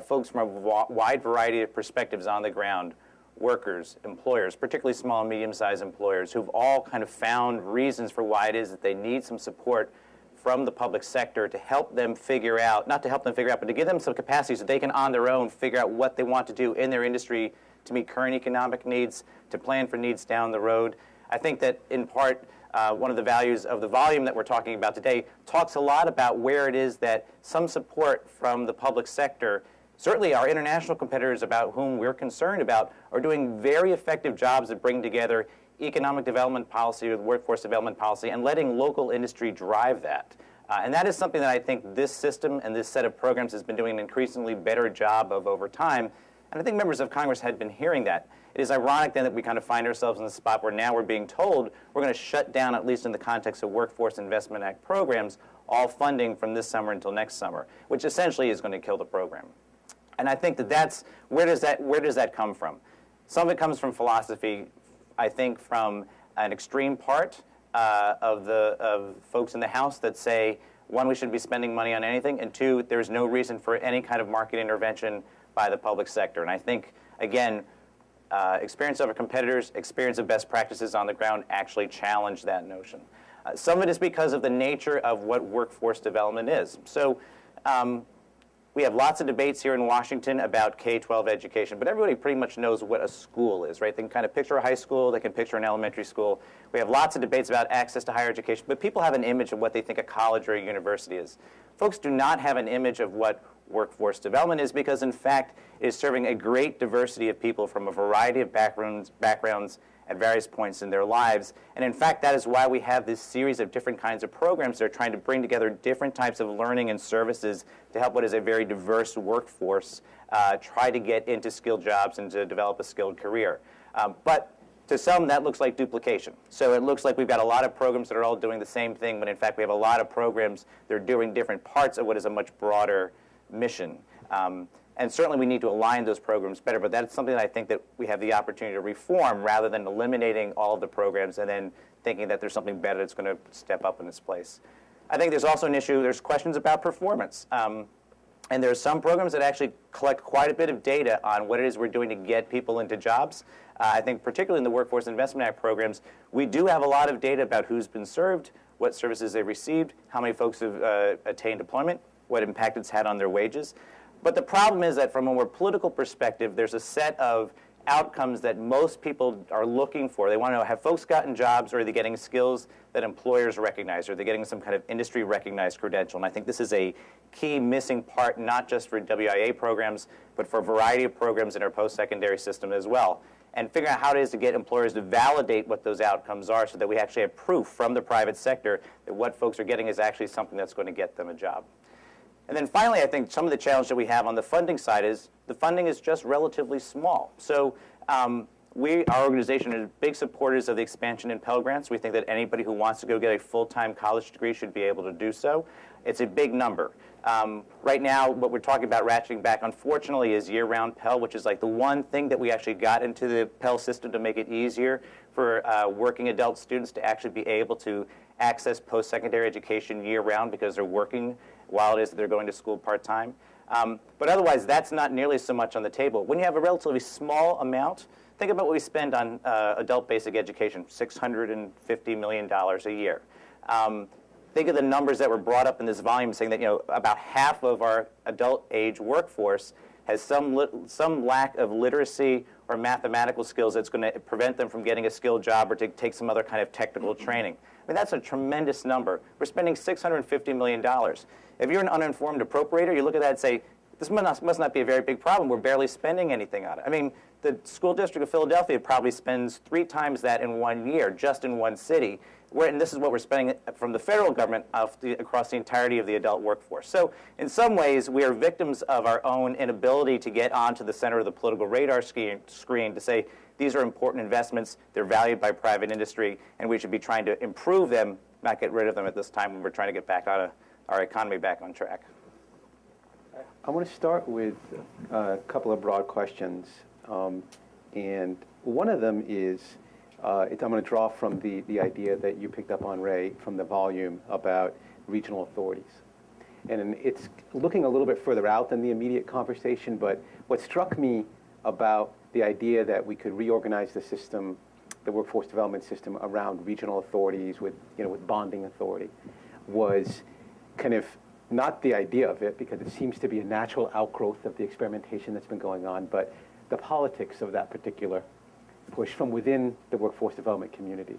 folks from a wide variety of perspectives on the ground workers, employers, particularly small and medium-sized employers, who've all kind of found reasons for why it is that they need some support from the public sector to help them figure out, not to help them figure out, but to give them some capacity so they can on their own figure out what they want to do in their industry to meet current economic needs, to plan for needs down the road. I think that in part, one of the values of the volume that we're talking about today talks a lot about where it is that some support from the public sector, certainly our international competitors about whom we're concerned about, are doing very effective jobs at bringing together economic development policy with workforce development policy and letting local industry drive that. And that is something that I think this system and this set of programs has been doing an increasingly better job of over time. And I think members of Congress had been hearing that. It is ironic then that we kind of find ourselves in the spot where now we're being told we're going to shut down, at least in the context of Workforce Investment Act programs, all funding from this summer until next summer, which essentially is going to kill the program. And I think that that's, where does that come from? Some of it comes from philosophy, I think from an extreme part of folks in the House that say, one, we shouldn't be spending money on anything, and two, there's no reason for any kind of market intervention by the public sector. And I think, again, experience of our competitors, experience of best practices on the ground actually challenge that notion. Some of it is because of the nature of what workforce development is. So we have lots of debates here in Washington about K-12 education, but everybody pretty much knows what a school is, right? They can kind of picture a high school, they can picture an elementary school. We have lots of debates about access to higher education, but people have an image of what they think a college or a university is. Folks do not have an image of what workforce development is because, in fact, it is serving a great diversity of people from a variety of backgrounds at various points in their lives. And in fact, that is why we have this series of different kinds of programs that are trying to bring together different types of learning and services to help what is a very diverse workforce try to get into skilled jobs and to develop a skilled career. But to some, that looks like duplication. So it looks like we've got a lot of programs that are all doing the same thing, but in fact, we have a lot of programs that are doing different parts of what is a much broader mission. And certainly we need to align those programs better, but that's something that I think that we have the opportunity to reform rather than eliminating all of the programs and then thinking that there's something better that's going to step up in its place. I think there's also an issue, there's questions about performance. And there's some programs that actually collect quite a bit of data on what it is we're doing to get people into jobs. I think particularly in the Workforce Investment Act programs, we do have a lot of data about who's been served, what services they've received, how many folks have attained employment, what impact it's had on their wages. But the problem is that from a more political perspective, there's a set of outcomes that most people are looking for. They want to know, have folks gotten jobs, or are they getting skills that employers recognize, or are they getting some kind of industry-recognized credential? And I think this is a key missing part, not just for WIA programs, but for a variety of programs in our post-secondary system as well. And figuring out how it is to get employers to validate what those outcomes are so that we actually have proof from the private sector that what folks are getting is actually something that's going to get them a job. And then finally, I think some of the challenge that we have on the funding side is the funding is just relatively small. So our organization is big supporters of the expansion in Pell Grants. We think that anybody who wants to go get a full-time college degree should be able to do so. It's a big number. Right now, what we're talking about ratcheting back, unfortunately, is year-round Pell, which is like the one thing that we actually got into the Pell system to make it easier for working adult students to actually be able to access post-secondary education year-round because they're working while it is that they're going to school part-time. But otherwise, that's not nearly so much on the table. When you have a relatively small amount, think about what we spend on adult basic education, $650 million a year. Think of the numbers that were brought up in this volume saying that about half of our adult age workforce has some lack of literacy or mathematical skills that's going to prevent them from getting a skilled job or to take some other kind of technical training. I mean, that's a tremendous number. We're spending $650 million. If you're an uninformed appropriator, you look at that and say, this must not be a very big problem. We're barely spending anything on it. I mean, the school district of Philadelphia probably spends 3 times that in 1 year, just in one city. And this is what we're spending from the federal government across the entirety of the adult workforce. So in some ways, we are victims of our own inability to get onto the center of the political radar screen to say, these are important investments, they're valued by private industry, and we should be trying to improve them, not get rid of them at this time when we're trying to get back on our economy back on track. I want to start with a couple of broad questions. And one of them is, I'm going to draw from the idea that you picked up on, Ray, from the volume about regional authorities. And it's looking a little bit further out than the immediate conversation, but what struck me about the idea that we could reorganize the system, the workforce development system, around regional authorities with, with bonding authority was kind of not the idea of it, because it seems to be a natural outgrowth of the experimentation that's been going on, but the politics of that particular push from within the workforce development community.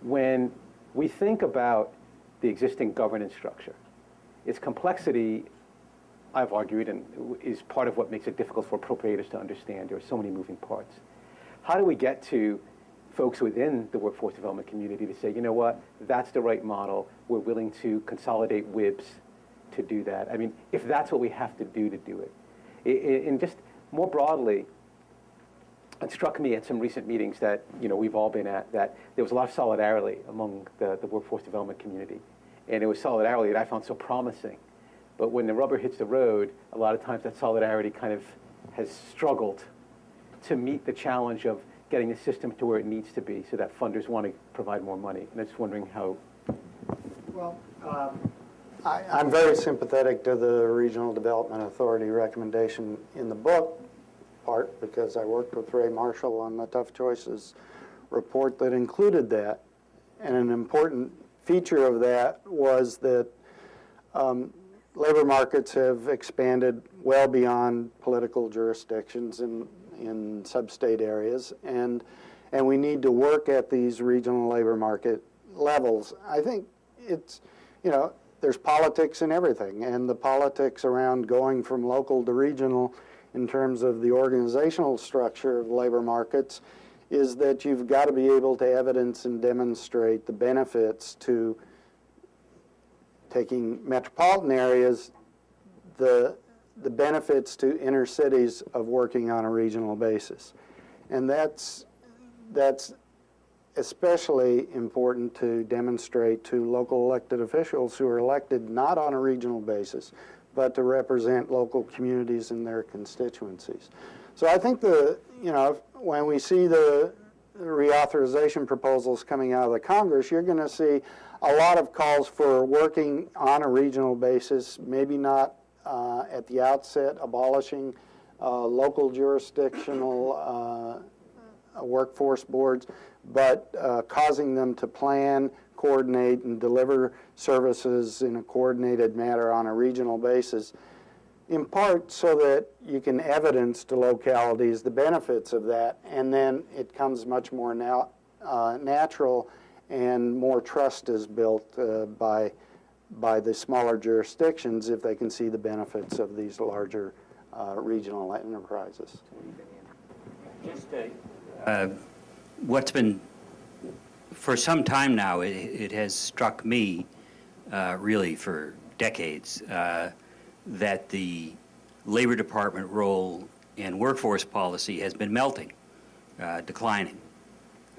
When we think about the existing governance structure, its complexity, I've argued, and is part of what makes it difficult for appropriators to understand. There are so many moving parts. How do we get to folks within the workforce development community to say, you know what, that's the right model, we're willing to consolidate WIBs to do that? I mean, if that's what we have to do it. And just more broadly, it struck me at some recent meetings that we've all been at, that there was a lot of solidarity among the workforce development community. And it was solidarity that I found so promising. But when the rubber hits the road, a lot of times that solidarity kind of has struggled to meet the challenge of getting the system to where it needs to be so that funders want to provide more money. And I'm just wondering how... Well, I'm very sympathetic to the Regional Development Authority recommendation in the book, part because I worked with Ray Marshall on the Tough Choices report that included that. And an important feature of that was that labor markets have expanded well beyond political jurisdictions in sub-state areas, and we need to work at these regional labor market levels. I think it's, there's politics in everything, and the politics around going from local to regional in terms of the organizational structure of labor markets is that you've got to be able to evidence and demonstrate the benefits to taking metropolitan areas, the benefits to inner cities of working on a regional basis. And that's especially important to demonstrate to local elected officials who are elected not on a regional basis, but to represent local communities and their constituencies. So I think when we see the reauthorization proposals coming out of the Congress, you're going to see a lot of calls for working on a regional basis, maybe not at the outset abolishing local jurisdictional workforce boards, but causing them to plan, coordinate, and deliver services in a coordinated manner on a regional basis, in part so that you can evidence to localities the benefits of that, and then it comes much more natural, and more trust is built by the smaller jurisdictions if they can see the benefits of these larger regional enterprises. Just what's been, for some time now, it has struck me, really for decades, that the Labor Department role in workforce policy has been melting, declining.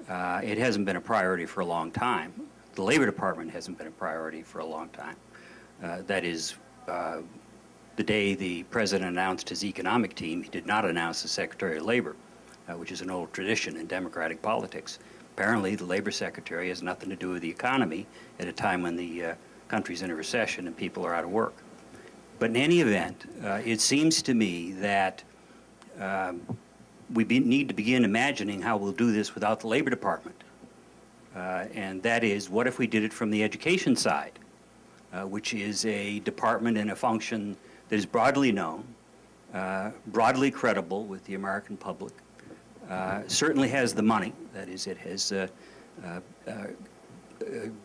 It hasn't been a priority for a long time. The Labor Department hasn't been a priority for a long time. That is, the day the President announced his economic team, he did not announce the Secretary of Labor, which is an old tradition in democratic politics. Apparently, the Labor Secretary has nothing to do with the economy at a time when the country's in a recession and people are out of work. But in any event, it seems to me that we need to begin imagining how we'll do this without the Labor Department. And that is, what if we did it from the education side, which is a department and a function that is broadly known, broadly credible with the American public, certainly has the money, that is, it has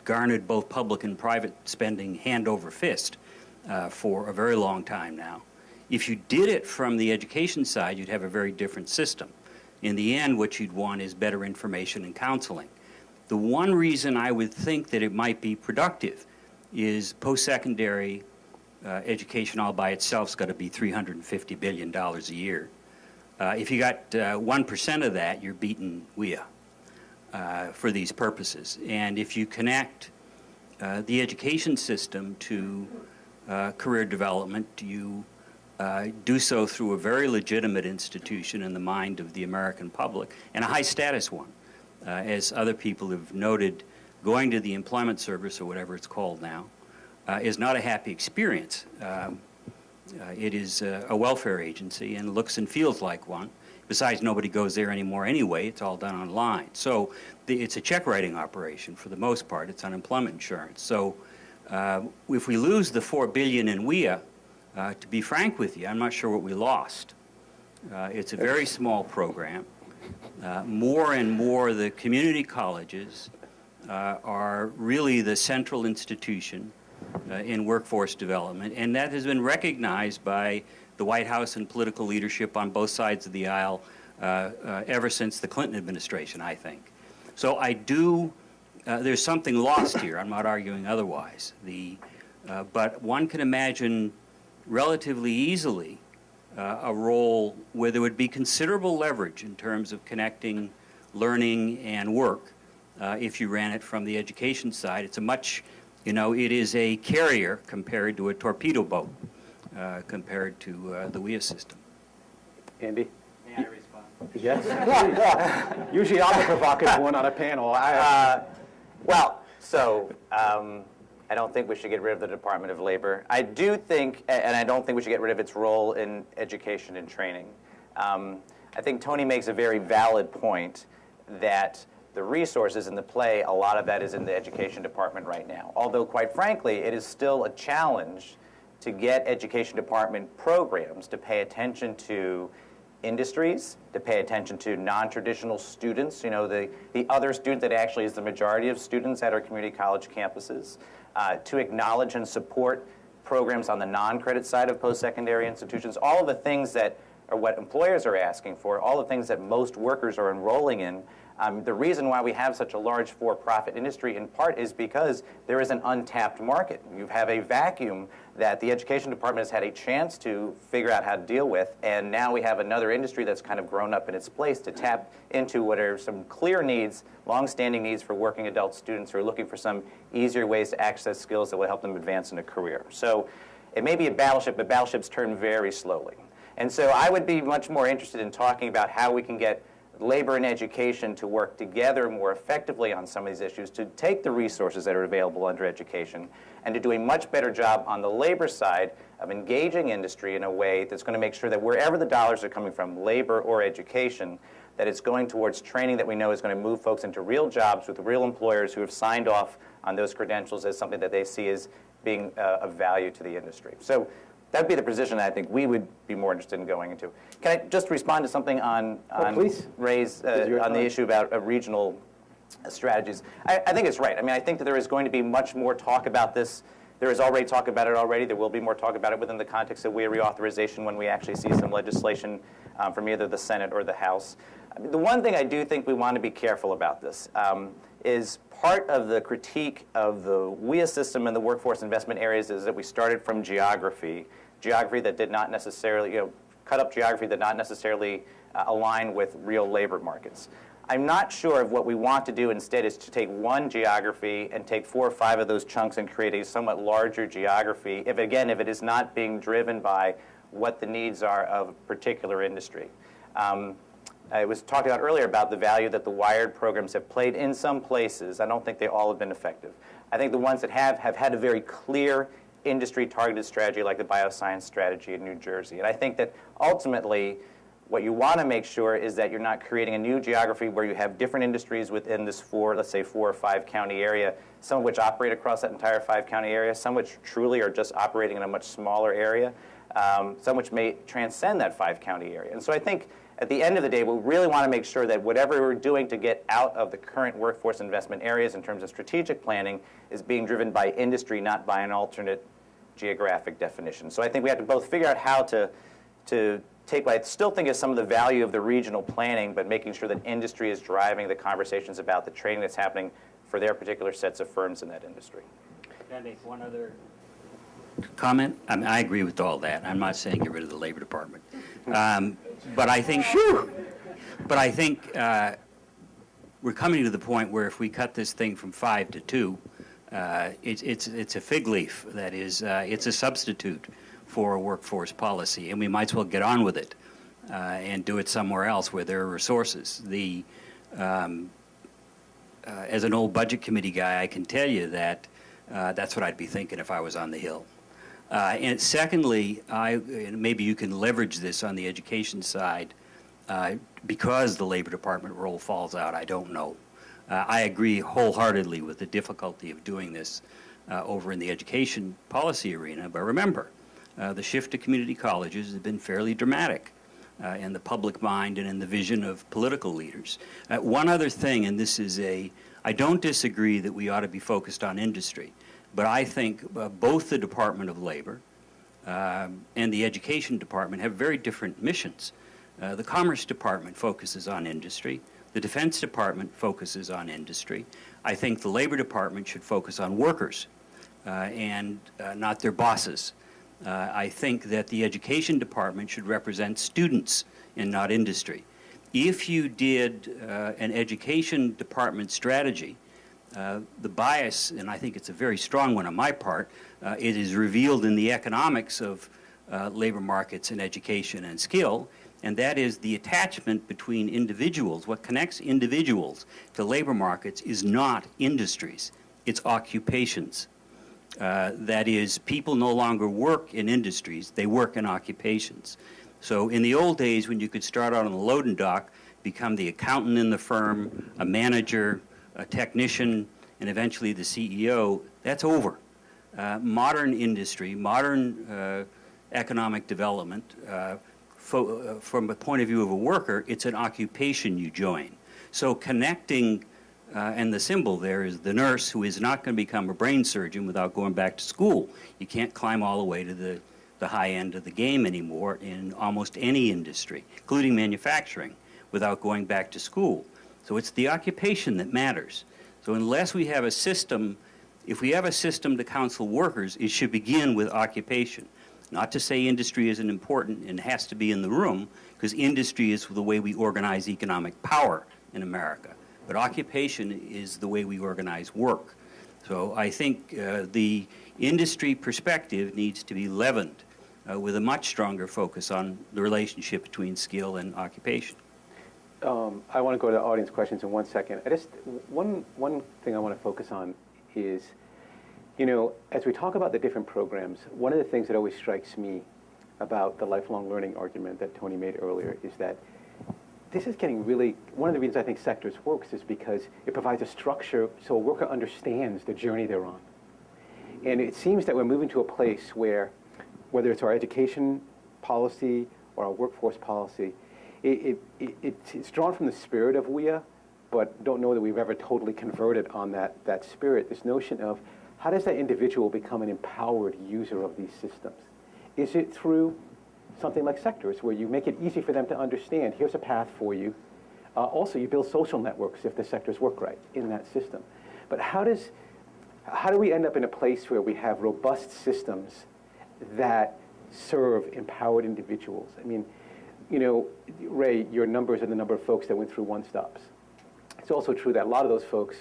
garnered both public and private spending hand over fist for a very long time now. If you did it from the education side, you'd have a very different system. In the end, what you'd want is better information and counseling. The one reason I would think that it might be productive is post-secondary education all by itself has got to be $350 billion a year. If you got 1% of that, you're beating WIA for these purposes. And if you connect the education system to career development, you do so through a very legitimate institution in the mind of the American public, and a high-status one. As other people have noted, going to the employment service, or whatever it's called now, is not a happy experience. It is a welfare agency and looks and feels like one, Besides, nobody goes there anymore anyway. It's all done online. So it's a check writing operation for the most part. It's unemployment insurance. So if we lose the $4 billion in WIA, to be frank with you, I'm not sure what we lost. It's a very small program. More and more the community colleges are really the central institution in workforce development, and that has been recognized by the White House and political leadership on both sides of the aisle ever since the Clinton administration, I think. So I do, there's something lost here. I'm not arguing otherwise. But one can imagine relatively easily a role where there would be considerable leverage in terms of connecting learning and work if you ran it from the education side. It's a much, it is a carrier compared to a torpedo boat, compared to the WIA system. Andy? May I respond? Yes. Usually I'm the provocative one on a panel. I don't think we should get rid of the Department of Labor. I do think, and I don't think we should get rid of its role in education and training. I think Tony makes a very valid point that the resources and the play, a lot of that is in the education department right now. Although, quite frankly, it is still a challenge to get education department programs to pay attention to industries, to pay attention to non-traditional students, the other student that actually is the majority of students at our community college campuses, to acknowledge and support programs on the non-credit side of post-secondary institutions, all of the things that are what employers are asking for, all the things that most workers are enrolling in. The reason why we have such a large for-profit industry in part is because there is an untapped market. You have a vacuum that the education department has had a chance to figure out how to deal with, and now we have another industry that's kind of grown up in its place to tap into what are some clear needs, long-standing needs for working adult students who are looking for some easier ways to access skills that will help them advance in a career. So it may be a battleship, but battleships turn very slowly. And so I would be much more interested in talking about how we can get labor and education to work together more effectively on some of these issues, to take the resources that are available under education, and to do a much better job on the labor side of engaging industry in a way that's going to make sure that wherever the dollars are coming from, labor or education, that it's going towards training that we know is going to move folks into real jobs with real employers who have signed off on those credentials as something that they see as being of value to the industry. So that'd be the position that I think we would be more interested in going into. Can I just respond to something on Ray's, on the issue about regional strategies? I think it's right. I mean, I think that there is going to be much more talk about this. There is already talk about it already. There will be more talk about it within the context of WIA reauthorization when we actually see some legislation from either the Senate or the House. I mean, the one thing I do think we want to be careful about this is part of the critique of the WIA system and the workforce investment areas is that we started from geography that did not necessarily, cut up geography that did not necessarily align with real labor markets. I'm not sure if what we want to do instead is to take one geography and take 4 or 5 of those chunks and create a somewhat larger geography, if it is not being driven by what the needs are of a particular industry. I was talking about earlier about the value that the wired programs have played in some places. I don't think they all have been effective. I think the ones that have had a very clear industry-targeted strategy like the bioscience strategy in New Jersey. And I think that ultimately what you want to make sure is that you're not creating a new geography where you have different industries within this let's say 4 or 5 county area, some of which operate across that entire 5 county area, some which truly are just operating in a much smaller area, some which may transcend that 5 county area. And so I think at the end of the day, we really want to make sure that whatever we're doing to get out of the current workforce investment areas in terms of strategic planning is being driven by industry, not by an alternate geographic definition. So I think we have to both figure out how to take what I still think is some of the value of the regional planning, but making sure that industry is driving the conversations about the training that's happening for their particular sets of firms in that industry. Can I make one other comment? I mean, I agree with all that. I'm not saying get rid of the Labor Department. But I think, we're coming to the point where if we cut this thing from 5 to 2, it's a fig leaf. That is, it's a substitute for a workforce policy, and we might as well get on with it and do it somewhere else where there are resources. As an old budget committee guy, I can tell you that that's what I'd be thinking if I was on the Hill. And secondly, maybe you can leverage this on the education side. because the Labor Department role falls out, I don't know. I agree wholeheartedly with the difficulty of doing this over in the education policy arena, but remember, the shift to community colleges has been fairly dramatic in the public mind and in the vision of political leaders. One other thing, and this is I don't disagree that we ought to be focused on industry, but I think both the Department of Labor and the Education Department have very different missions. The Commerce Department focuses on industry. The Defense Department focuses on industry. I think the Labor Department should focus on workers and not their bosses. I think that the Education Department should represent students and not industry. If you did an Education Department strategy, the bias, and I think it's a very strong one on my part, it is revealed in the economics of labor markets and education and skill, and that is the attachment between individuals. What connects individuals to labor markets is not industries, it's occupations. That is, people no longer work in industries, they work in occupations. So in the old days when you could start out on the loading dock, become the accountant in the firm, a manager, a technician, and eventually the CEO, that's over. Modern industry, modern economic development, from the point of view of a worker, it's an occupation you join. So connecting, and the symbol there is the nurse who is not going to become a brain surgeon without going back to school. You can't climb all the way to the high end of the game anymore in almost any industry, including manufacturing, without going back to school. So it's the occupation that matters. So unless we have a system, if we have a system to counsel workers, it should begin with occupation. Not to say industry isn't important and has to be in the room, because industry is the way we organize economic power in America. But occupation is the way we organize work. So I think the industry perspective needs to be leavened with a much stronger focus on the relationship between skill and occupation. I want to go to audience questions in 1 second. One thing I want to focus on is, you know, as we talk about the different programs, one of the things that always strikes me about the lifelong learning argument that Tony made earlier is that this is getting really, one of the reasons I think sectors works is because it provides a structure so a worker understands the journey they're on. And it seems that we're moving to a place where, whether it's our education policy or our workforce policy, it's drawn from the spirit of WIA, but don't know that we've ever totally converted on that spirit, this notion of how does that individual become an empowered user of these systems? Is it through something like sectors where you make it easy for them to understand, here's a path for you. Also, you build social networks if the sectors work right in that system. But how do we end up in a place where we have robust systems that serve empowered individuals? I mean, you know, Ray, your numbers are the number of folks that went through one-stops. It's also true that a lot of those folks,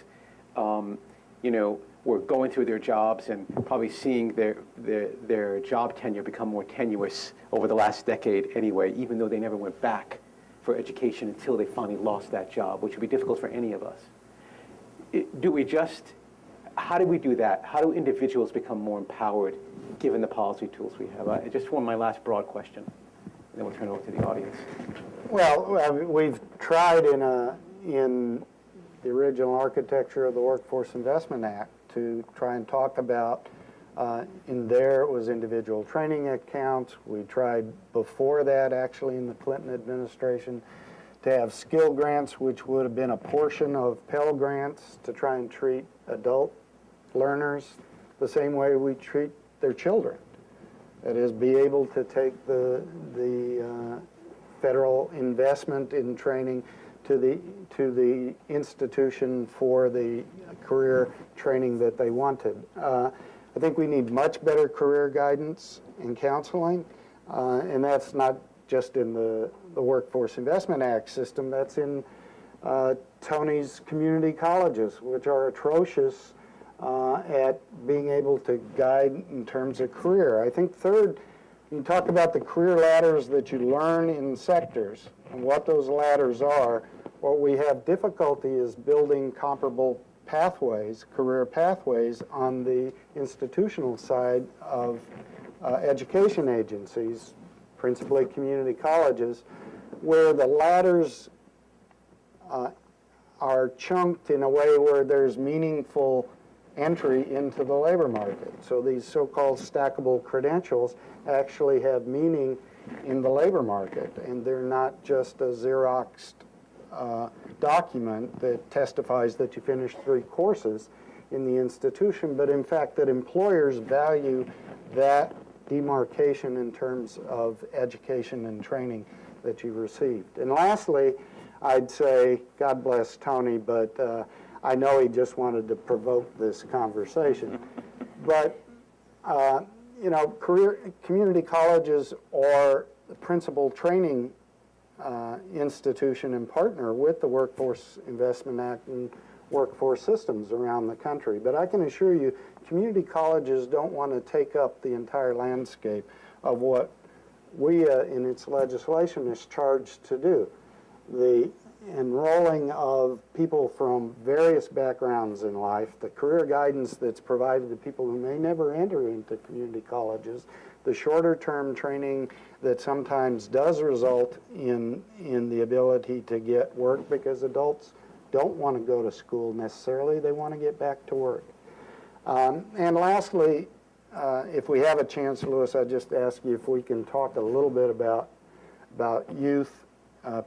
you know, were going through their jobs and probably seeing their job tenure become more tenuous over the last decade anyway, even though they never went back for education until they finally lost that job, which would be difficult for any of us. How do we do that? How do individuals become more empowered given the policy tools we have? I just want my last broad question, and then we'll turn it over to the audience. Well, we've tried in the original architecture of the Workforce Investment Act to try and talk about, in there it was individual training accounts. We tried before that, actually, in the Clinton administration, to have skill grants, which would have been a portion of Pell Grants, to try and treat adult learners the same way we treat their children. That is, be able to take the federal investment in training to the institution for the career training that they wanted. I think we need much better career guidance and counseling, and that's not just in the Workforce Investment Act system, that's in Tony's community colleges, which are atrocious at being able to guide in terms of career. I think third, you talk about the career ladders that you learn in sectors and what those ladders are. What we have difficulty is building comparable pathways, career pathways, on the institutional side of education agencies, principally community colleges. where the ladders are chunked in a way where there's meaningful entry into the labor market. So these so-called stackable credentials actually have meaning in the labor market, and they're not just a Xeroxed document that testifies that you finished 3 courses in the institution, but in fact that employers value that demarcation in terms of education and training that you received. And lastly, I'd say, God bless Tony, but I know he just wanted to provoke this conversation. But, you know, community colleges are the principal training institution and partner with the Workforce Investment Act and workforce systems around the country. But I can assure you, community colleges don't want to take up the entire landscape of what WIA in its legislation is charged to do. The enrolling of people from various backgrounds in life, the career guidance that's provided to people who may never enter into community colleges, the shorter term training that sometimes does result in the ability to get work, because adults don't want to go to school necessarily, they want to get back to work. And lastly, if we have a chance, Louis, I'd just ask you if we can talk a little bit about youth,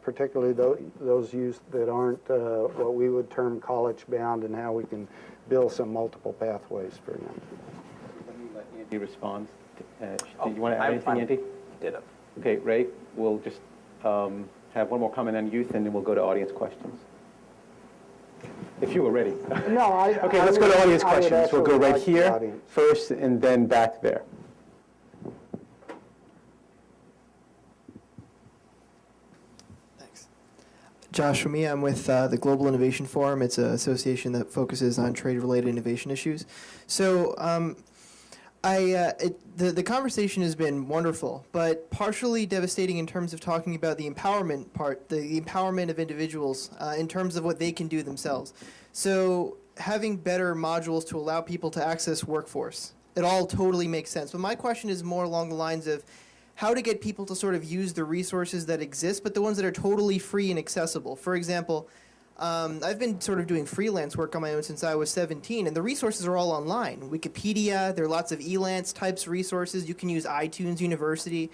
particularly those youth that aren't what we would term college-bound, and how we can build some multiple pathways for them. Let me let Andy respond. Do you want to add anything, Andy? Did it. Okay, Ray, we'll just have one more comment on youth, and then we'll go to audience questions. If you were ready. No, okay, let's go to audience I would questions. We'll go right like the here audience. first, and then back there. Josh, for me, I'm with the Global Innovation Forum. It's an association that focuses on trade-related innovation issues. So the conversation has been wonderful, but partially devastating in terms of talking about the empowerment part, the empowerment of individuals in terms of what they can do themselves. So having better modules to allow people to access workforce, it all totally makes sense. But my question is more along the lines of how to get people to sort of use the resources that exist, but the ones that are totally free and accessible. For example, I've been sort of doing freelance work on my own since I was 17, and the resources are all online. Wikipedia, there are lots of Elance types resources. You can use iTunes University.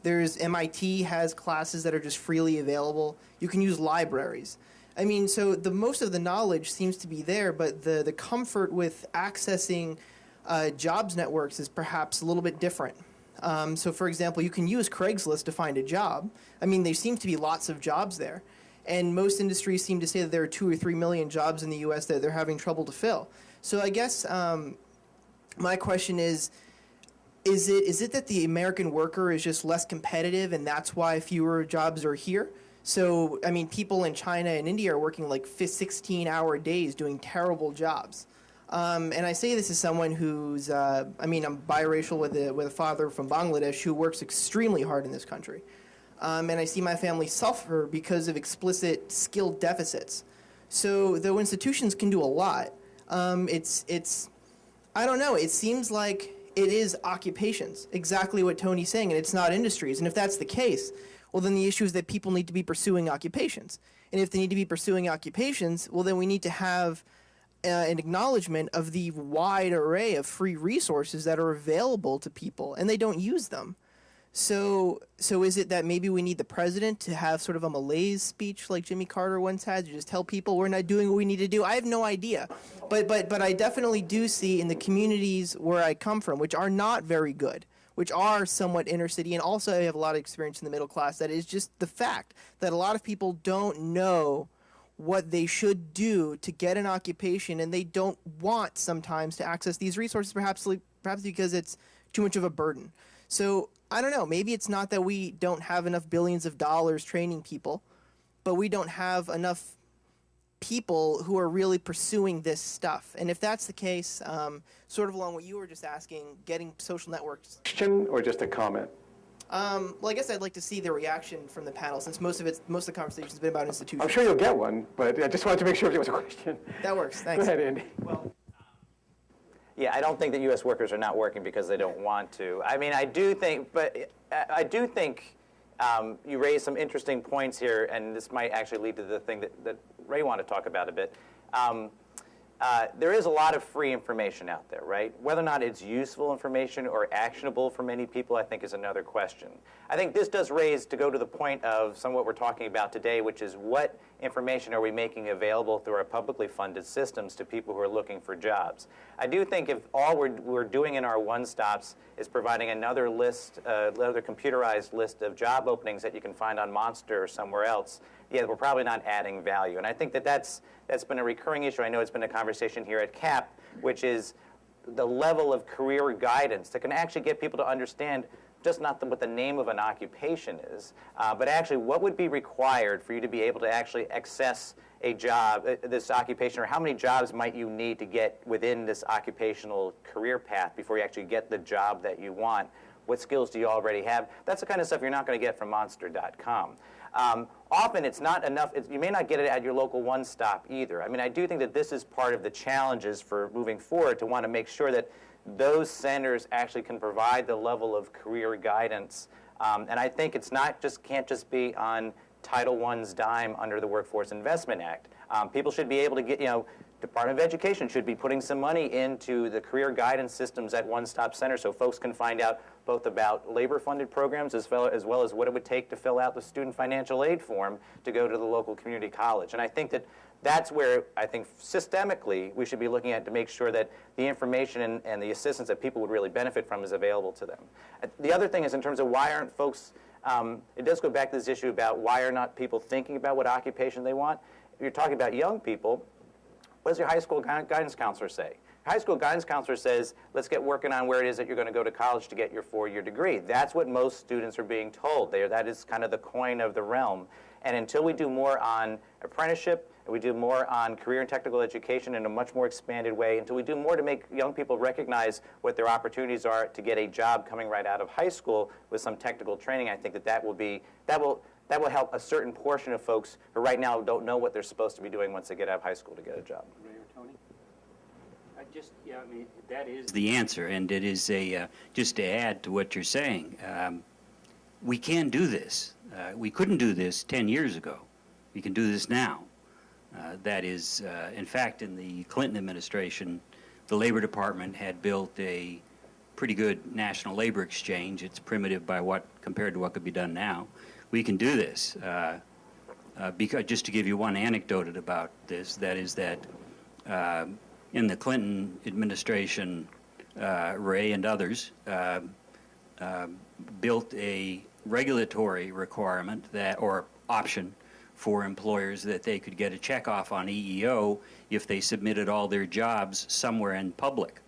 There's MIT has classes that are just freely available. You can use libraries. I mean, so most of the knowledge seems to be there, but the comfort with accessing jobs networks is perhaps a little bit different. So, for example, you can use Craigslist to find a job. I mean, there seem to be lots of jobs there. And most industries seem to say that there are 2 or 3 million jobs in the U.S. that they're having trouble to fill. So I guess my question is it that the American worker is just less competitive and that's why fewer jobs are here? So, I mean, people in China and India are working like 16-hour days doing terrible jobs. And I say this as someone who's, I'm biracial with a father from Bangladesh who works extremely hard in this country. And I see my family suffer because of explicit skill deficits. So though institutions can do a lot, I don't know, it seems like it is occupations, exactly what Tony's saying, and it's not industries. And if that's the case, well, then the issue is that people need to be pursuing occupations. And if they need to be pursuing occupations, well, then we need to have an acknowledgement of the wide array of free resources that are available to people, and they don't use them. So is it that maybe we need the president to have sort of a malaise speech like Jimmy Carter once had, to just tell people we're not doing what we need to do? I have no idea. But I definitely do see in the communities where I come from, which are not very good, which are somewhat inner city, and also I have a lot of experience in the middle class, that is just the fact that a lot of people don't know what they should do to get an occupation, and they don't want sometimes to access these resources, perhaps because it's too much of a burden. So I don't know, maybe it's not that we don't have enough billions of dollars training people, but we don't have enough people who are really pursuing this stuff. And if that's the case, sort of along what you were just asking, getting social networks. Question or just a comment? Well, I guess I'd like to see the reaction from the panel, since most of the conversation has been about institutions. I'm sure you'll get one, but I just wanted to make sure if there was a question. That works, thanks. Go ahead, Andy. Yeah, I don't think that U.S. workers are not working because they don't want to. I mean, I do think You raised some interesting points here, and this might actually lead to the thing that Ray wanted to talk about a bit. There is a lot of free information out there, right? Whether or not it's useful information or actionable for many people, I think, is another question. I think this does raise, to go to the point of some of what we're talking about today, which is what information are we making available through our publicly funded systems to people who are looking for jobs. I do think if all we're doing in our one-stops is providing another list, another computerized list of job openings that you can find on Monster or somewhere else, yeah, we're probably not adding value. And I think that's been a recurring issue. I know it's been a conversation here at CAP, which is the level of career guidance that can actually get people to understand just not what the name of an occupation is, but actually what would be required for you to be able to actually access a job, this occupation, or how many jobs might you need to get within this occupational career path before you actually get the job that you want. What skills do you already have? That's the kind of stuff you're not going to get from Monster.com. Often it's not enough, you may not get it at your local one-stop either. I mean, I do think that this is part of the challenges for moving forward, to want to make sure that those centers actually can provide the level of career guidance. And I think it's can't just be on Title I's dime under the Workforce Investment Act. People should be able to get, Department of Education should be putting some money into the career guidance systems at one-stop centers so folks can find out both about labor-funded programs as well as what it would take to fill out the student financial aid form to go to the local community college. And I think that's where I think systemically we should be looking at to make sure that the information and the assistance that people would really benefit from is available to them. The other thing is, in terms of why aren't folks, it does go back to this issue about why are not people thinking about what occupation they want. If you're talking about young people, what does your high school guidance counselor say? High school guidance counselor says, let's get working on where it is that you're going to go to college to get your 4-year degree. That's what most students are being told. That is kind of the coin of the realm. And until we do more on apprenticeship, and we do more on career and technical education in a much more expanded way, until we do more to make young people recognize what their opportunities are to get a job coming right out of high school with some technical training, I think that will help a certain portion of folks who right now don't know what they're supposed to be doing once they get out of high school to get a job. Ray or Tony? That is the answer, and it is just to add to what you're saying, we can do this. We couldn't do this 10 years ago. We can do this now. That is, in fact, in the Clinton administration, the Labor Department had built a pretty good national labor exchange. It's primitive compared to what could be done now. We can do this. Because, just to give you one anecdote about this, that is that in the Clinton administration, Ray and others built a regulatory requirement or option for employers that they could get a checkoff on EEO if they submitted all their jobs somewhere in public.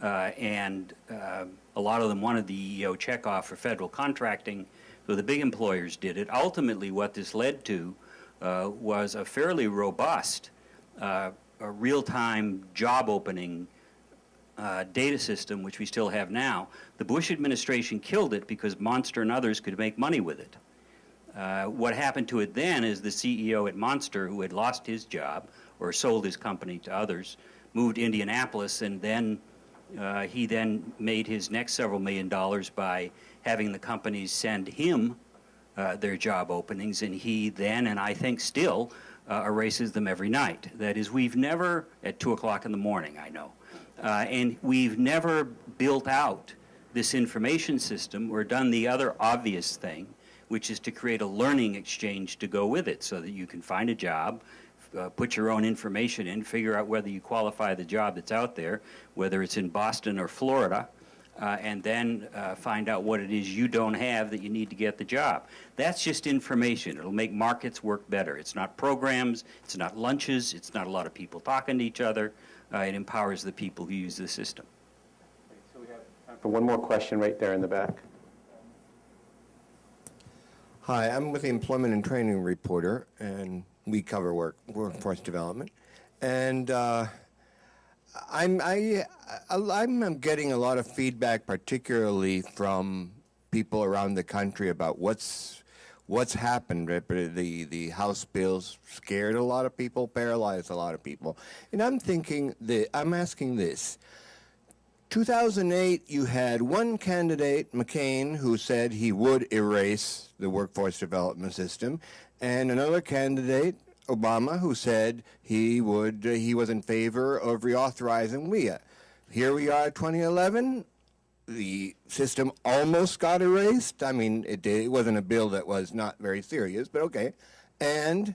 And a lot of them wanted the EEO checkoff for federal contracting, so the big employers did it. Ultimately, what this led to was a fairly robust a real-time job opening data system, which we still have now. The Bush administration killed it because Monster and others could make money with it. What happened to it then is the CEO at Monster, who had lost his job or sold his company to others, moved to Indianapolis, and then he then made his next several $1 million by having the companies send him their job openings, and he then, and I think still, erases them every night. That is, we've never, at 2 o'clock in the morning, I know, and we've never built out this information system or done the other obvious thing, which is to create a learning exchange to go with it so that you can find a job, put your own information in, figure out whether you qualify the job that's out there, whether it's in Boston or Florida, and then find out what it is you don't have that you need to get the job. That's just information. It'll make markets work better. It's not programs, it's not lunches, it's not a lot of people talking to each other. It empowers the people who use the system. So we have time for one more question right there in the back. Hi, I'm with the Employment and Training Reporter, and we cover workforce development. And I'm getting a lot of feedback, particularly from people around the country, about what's happened. The House bills scared a lot of people, paralyzed a lot of people. And I'm asking this: 2008, you had one candidate, McCain, who said he would erase the workforce development system, and another candidate, Obama, who said he was in favor of reauthorizing WIA. Here we are, 2011. The system almost got erased. I mean, it wasn't a bill that was not very serious, but okay. And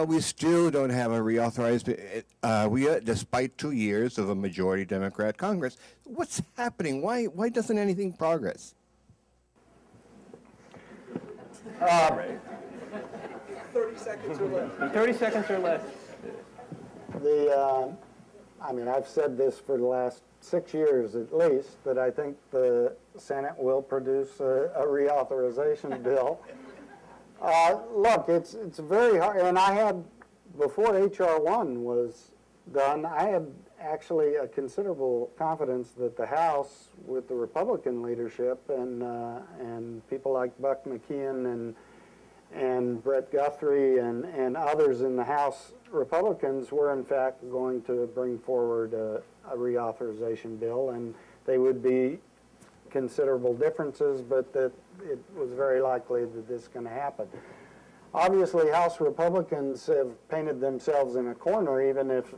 we still don't have a reauthorized WIA despite 2 years of a majority Democrat Congress. What's happening? Why doesn't anything progress? 30 seconds or less. 30 seconds or less. I mean, I've said this for the last 6 years at least, that I think the Senate will produce a reauthorization bill. Look, it's very hard, and I had, before H.R. 1 was done, I had actually a considerable confidence that the House, with the Republican leadership and people like Buck McKeon and Brett Guthrie and others in the House Republicans were in fact going to bring forward a reauthorization bill, and they would be considerable differences, but that it was very likely that this is going to happen. Obviously, House Republicans have painted themselves in a corner, even if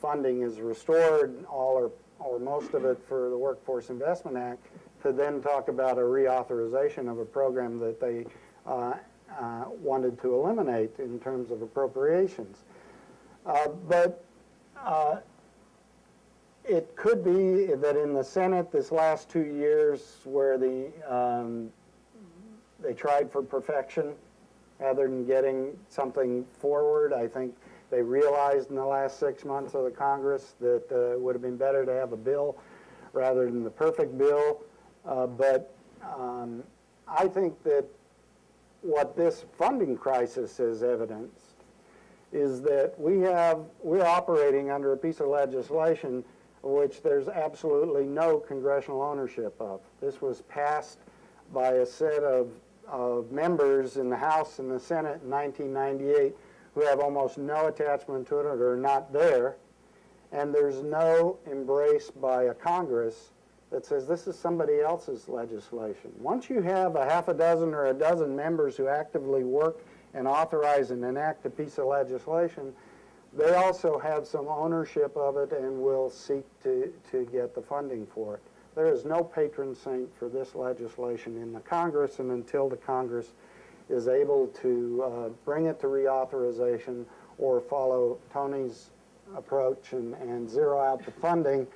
funding is restored, all or most of it, for the Workforce Investment Act, to then talk about a reauthorization of a program that they wanted to eliminate in terms of appropriations. But it could be that in the Senate this last 2 years, where they tried for perfection rather than getting something forward, I think they realized in the last 6 months of the Congress that it would have been better to have a bill rather than the perfect bill. But I think that what this funding crisis has evidenced is that we're operating under a piece of legislation which there's absolutely no congressional ownership of. This was passed by a set of members in the House and the Senate in 1998 who have almost no attachment to it or are not there, and there's no embrace by a Congress that says this is somebody else's legislation. Once you have a half a dozen or a dozen members who actively work and authorize and enact a piece of legislation, they also have some ownership of it and will seek to get the funding for it. There is no patron saint for this legislation in the Congress, and until the Congress is able to bring it to reauthorization or follow Tony's approach and zero out the funding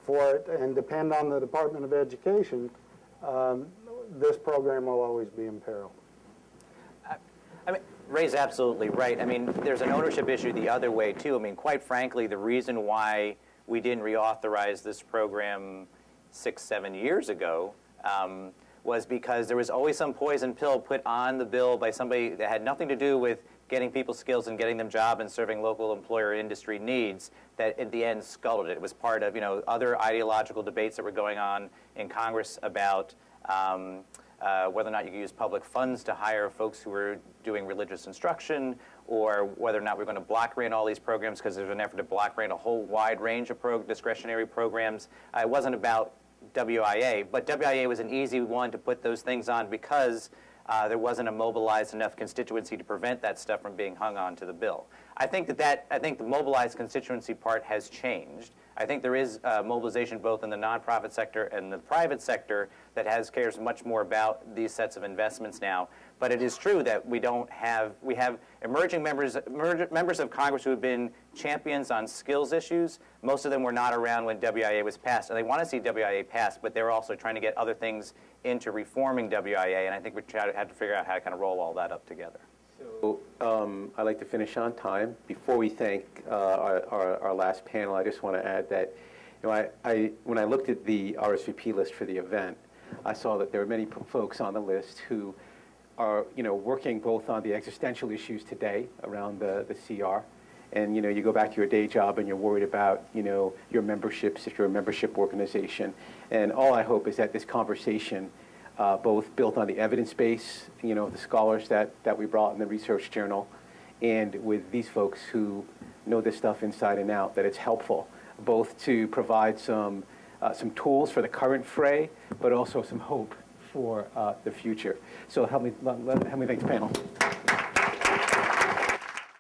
for it and depend on the Department of Education, this program will always be in peril. I mean, Ray's absolutely right. I mean, there's an ownership issue the other way, too. I mean, quite frankly, the reason why we didn't reauthorize this program 6, 7 years ago was because there was always some poison pill put on the bill by somebody that had nothing to do with getting people skills and getting them jobs and serving local employer industry needs that at the end scuttled it. It was part of, other ideological debates that were going on in Congress about whether or not you could use public funds to hire folks who were doing religious instruction, or whether or not we're going to block grant all these programs because there's an effort to block grant a whole wide range of discretionary programs. It wasn't about WIA, but WIA was an easy one to put those things on because there wasn't a mobilized enough constituency to prevent that stuff from being hung on to the bill. I think the mobilized constituency part has changed. I think there is mobilization both in the nonprofit sector and the private sector that cares much more about these sets of investments now. But it is true that we have emerging members of Congress who have been champions on skills issues. Most of them were not around when WIA was passed, and they want to see WIA passed, but they're also trying to get other things into reforming WIA, and I think we have to figure out how to kind of roll all that up together. So I'd like to finish on time. Before we thank our last panel, I just want to add that when I looked at the RSVP list for the event, I saw that there were many folks on the list who are working both on the existential issues today around the CR, and you go back to your day job and you're worried about your memberships if you're a membership organization. And all I hope is that this conversation, both built on the evidence base, the scholars that we brought in the research journal, and with these folks who know this stuff inside and out, that it's helpful both to provide some tools for the current fray, but also some hope for the future. So help me thank the panel.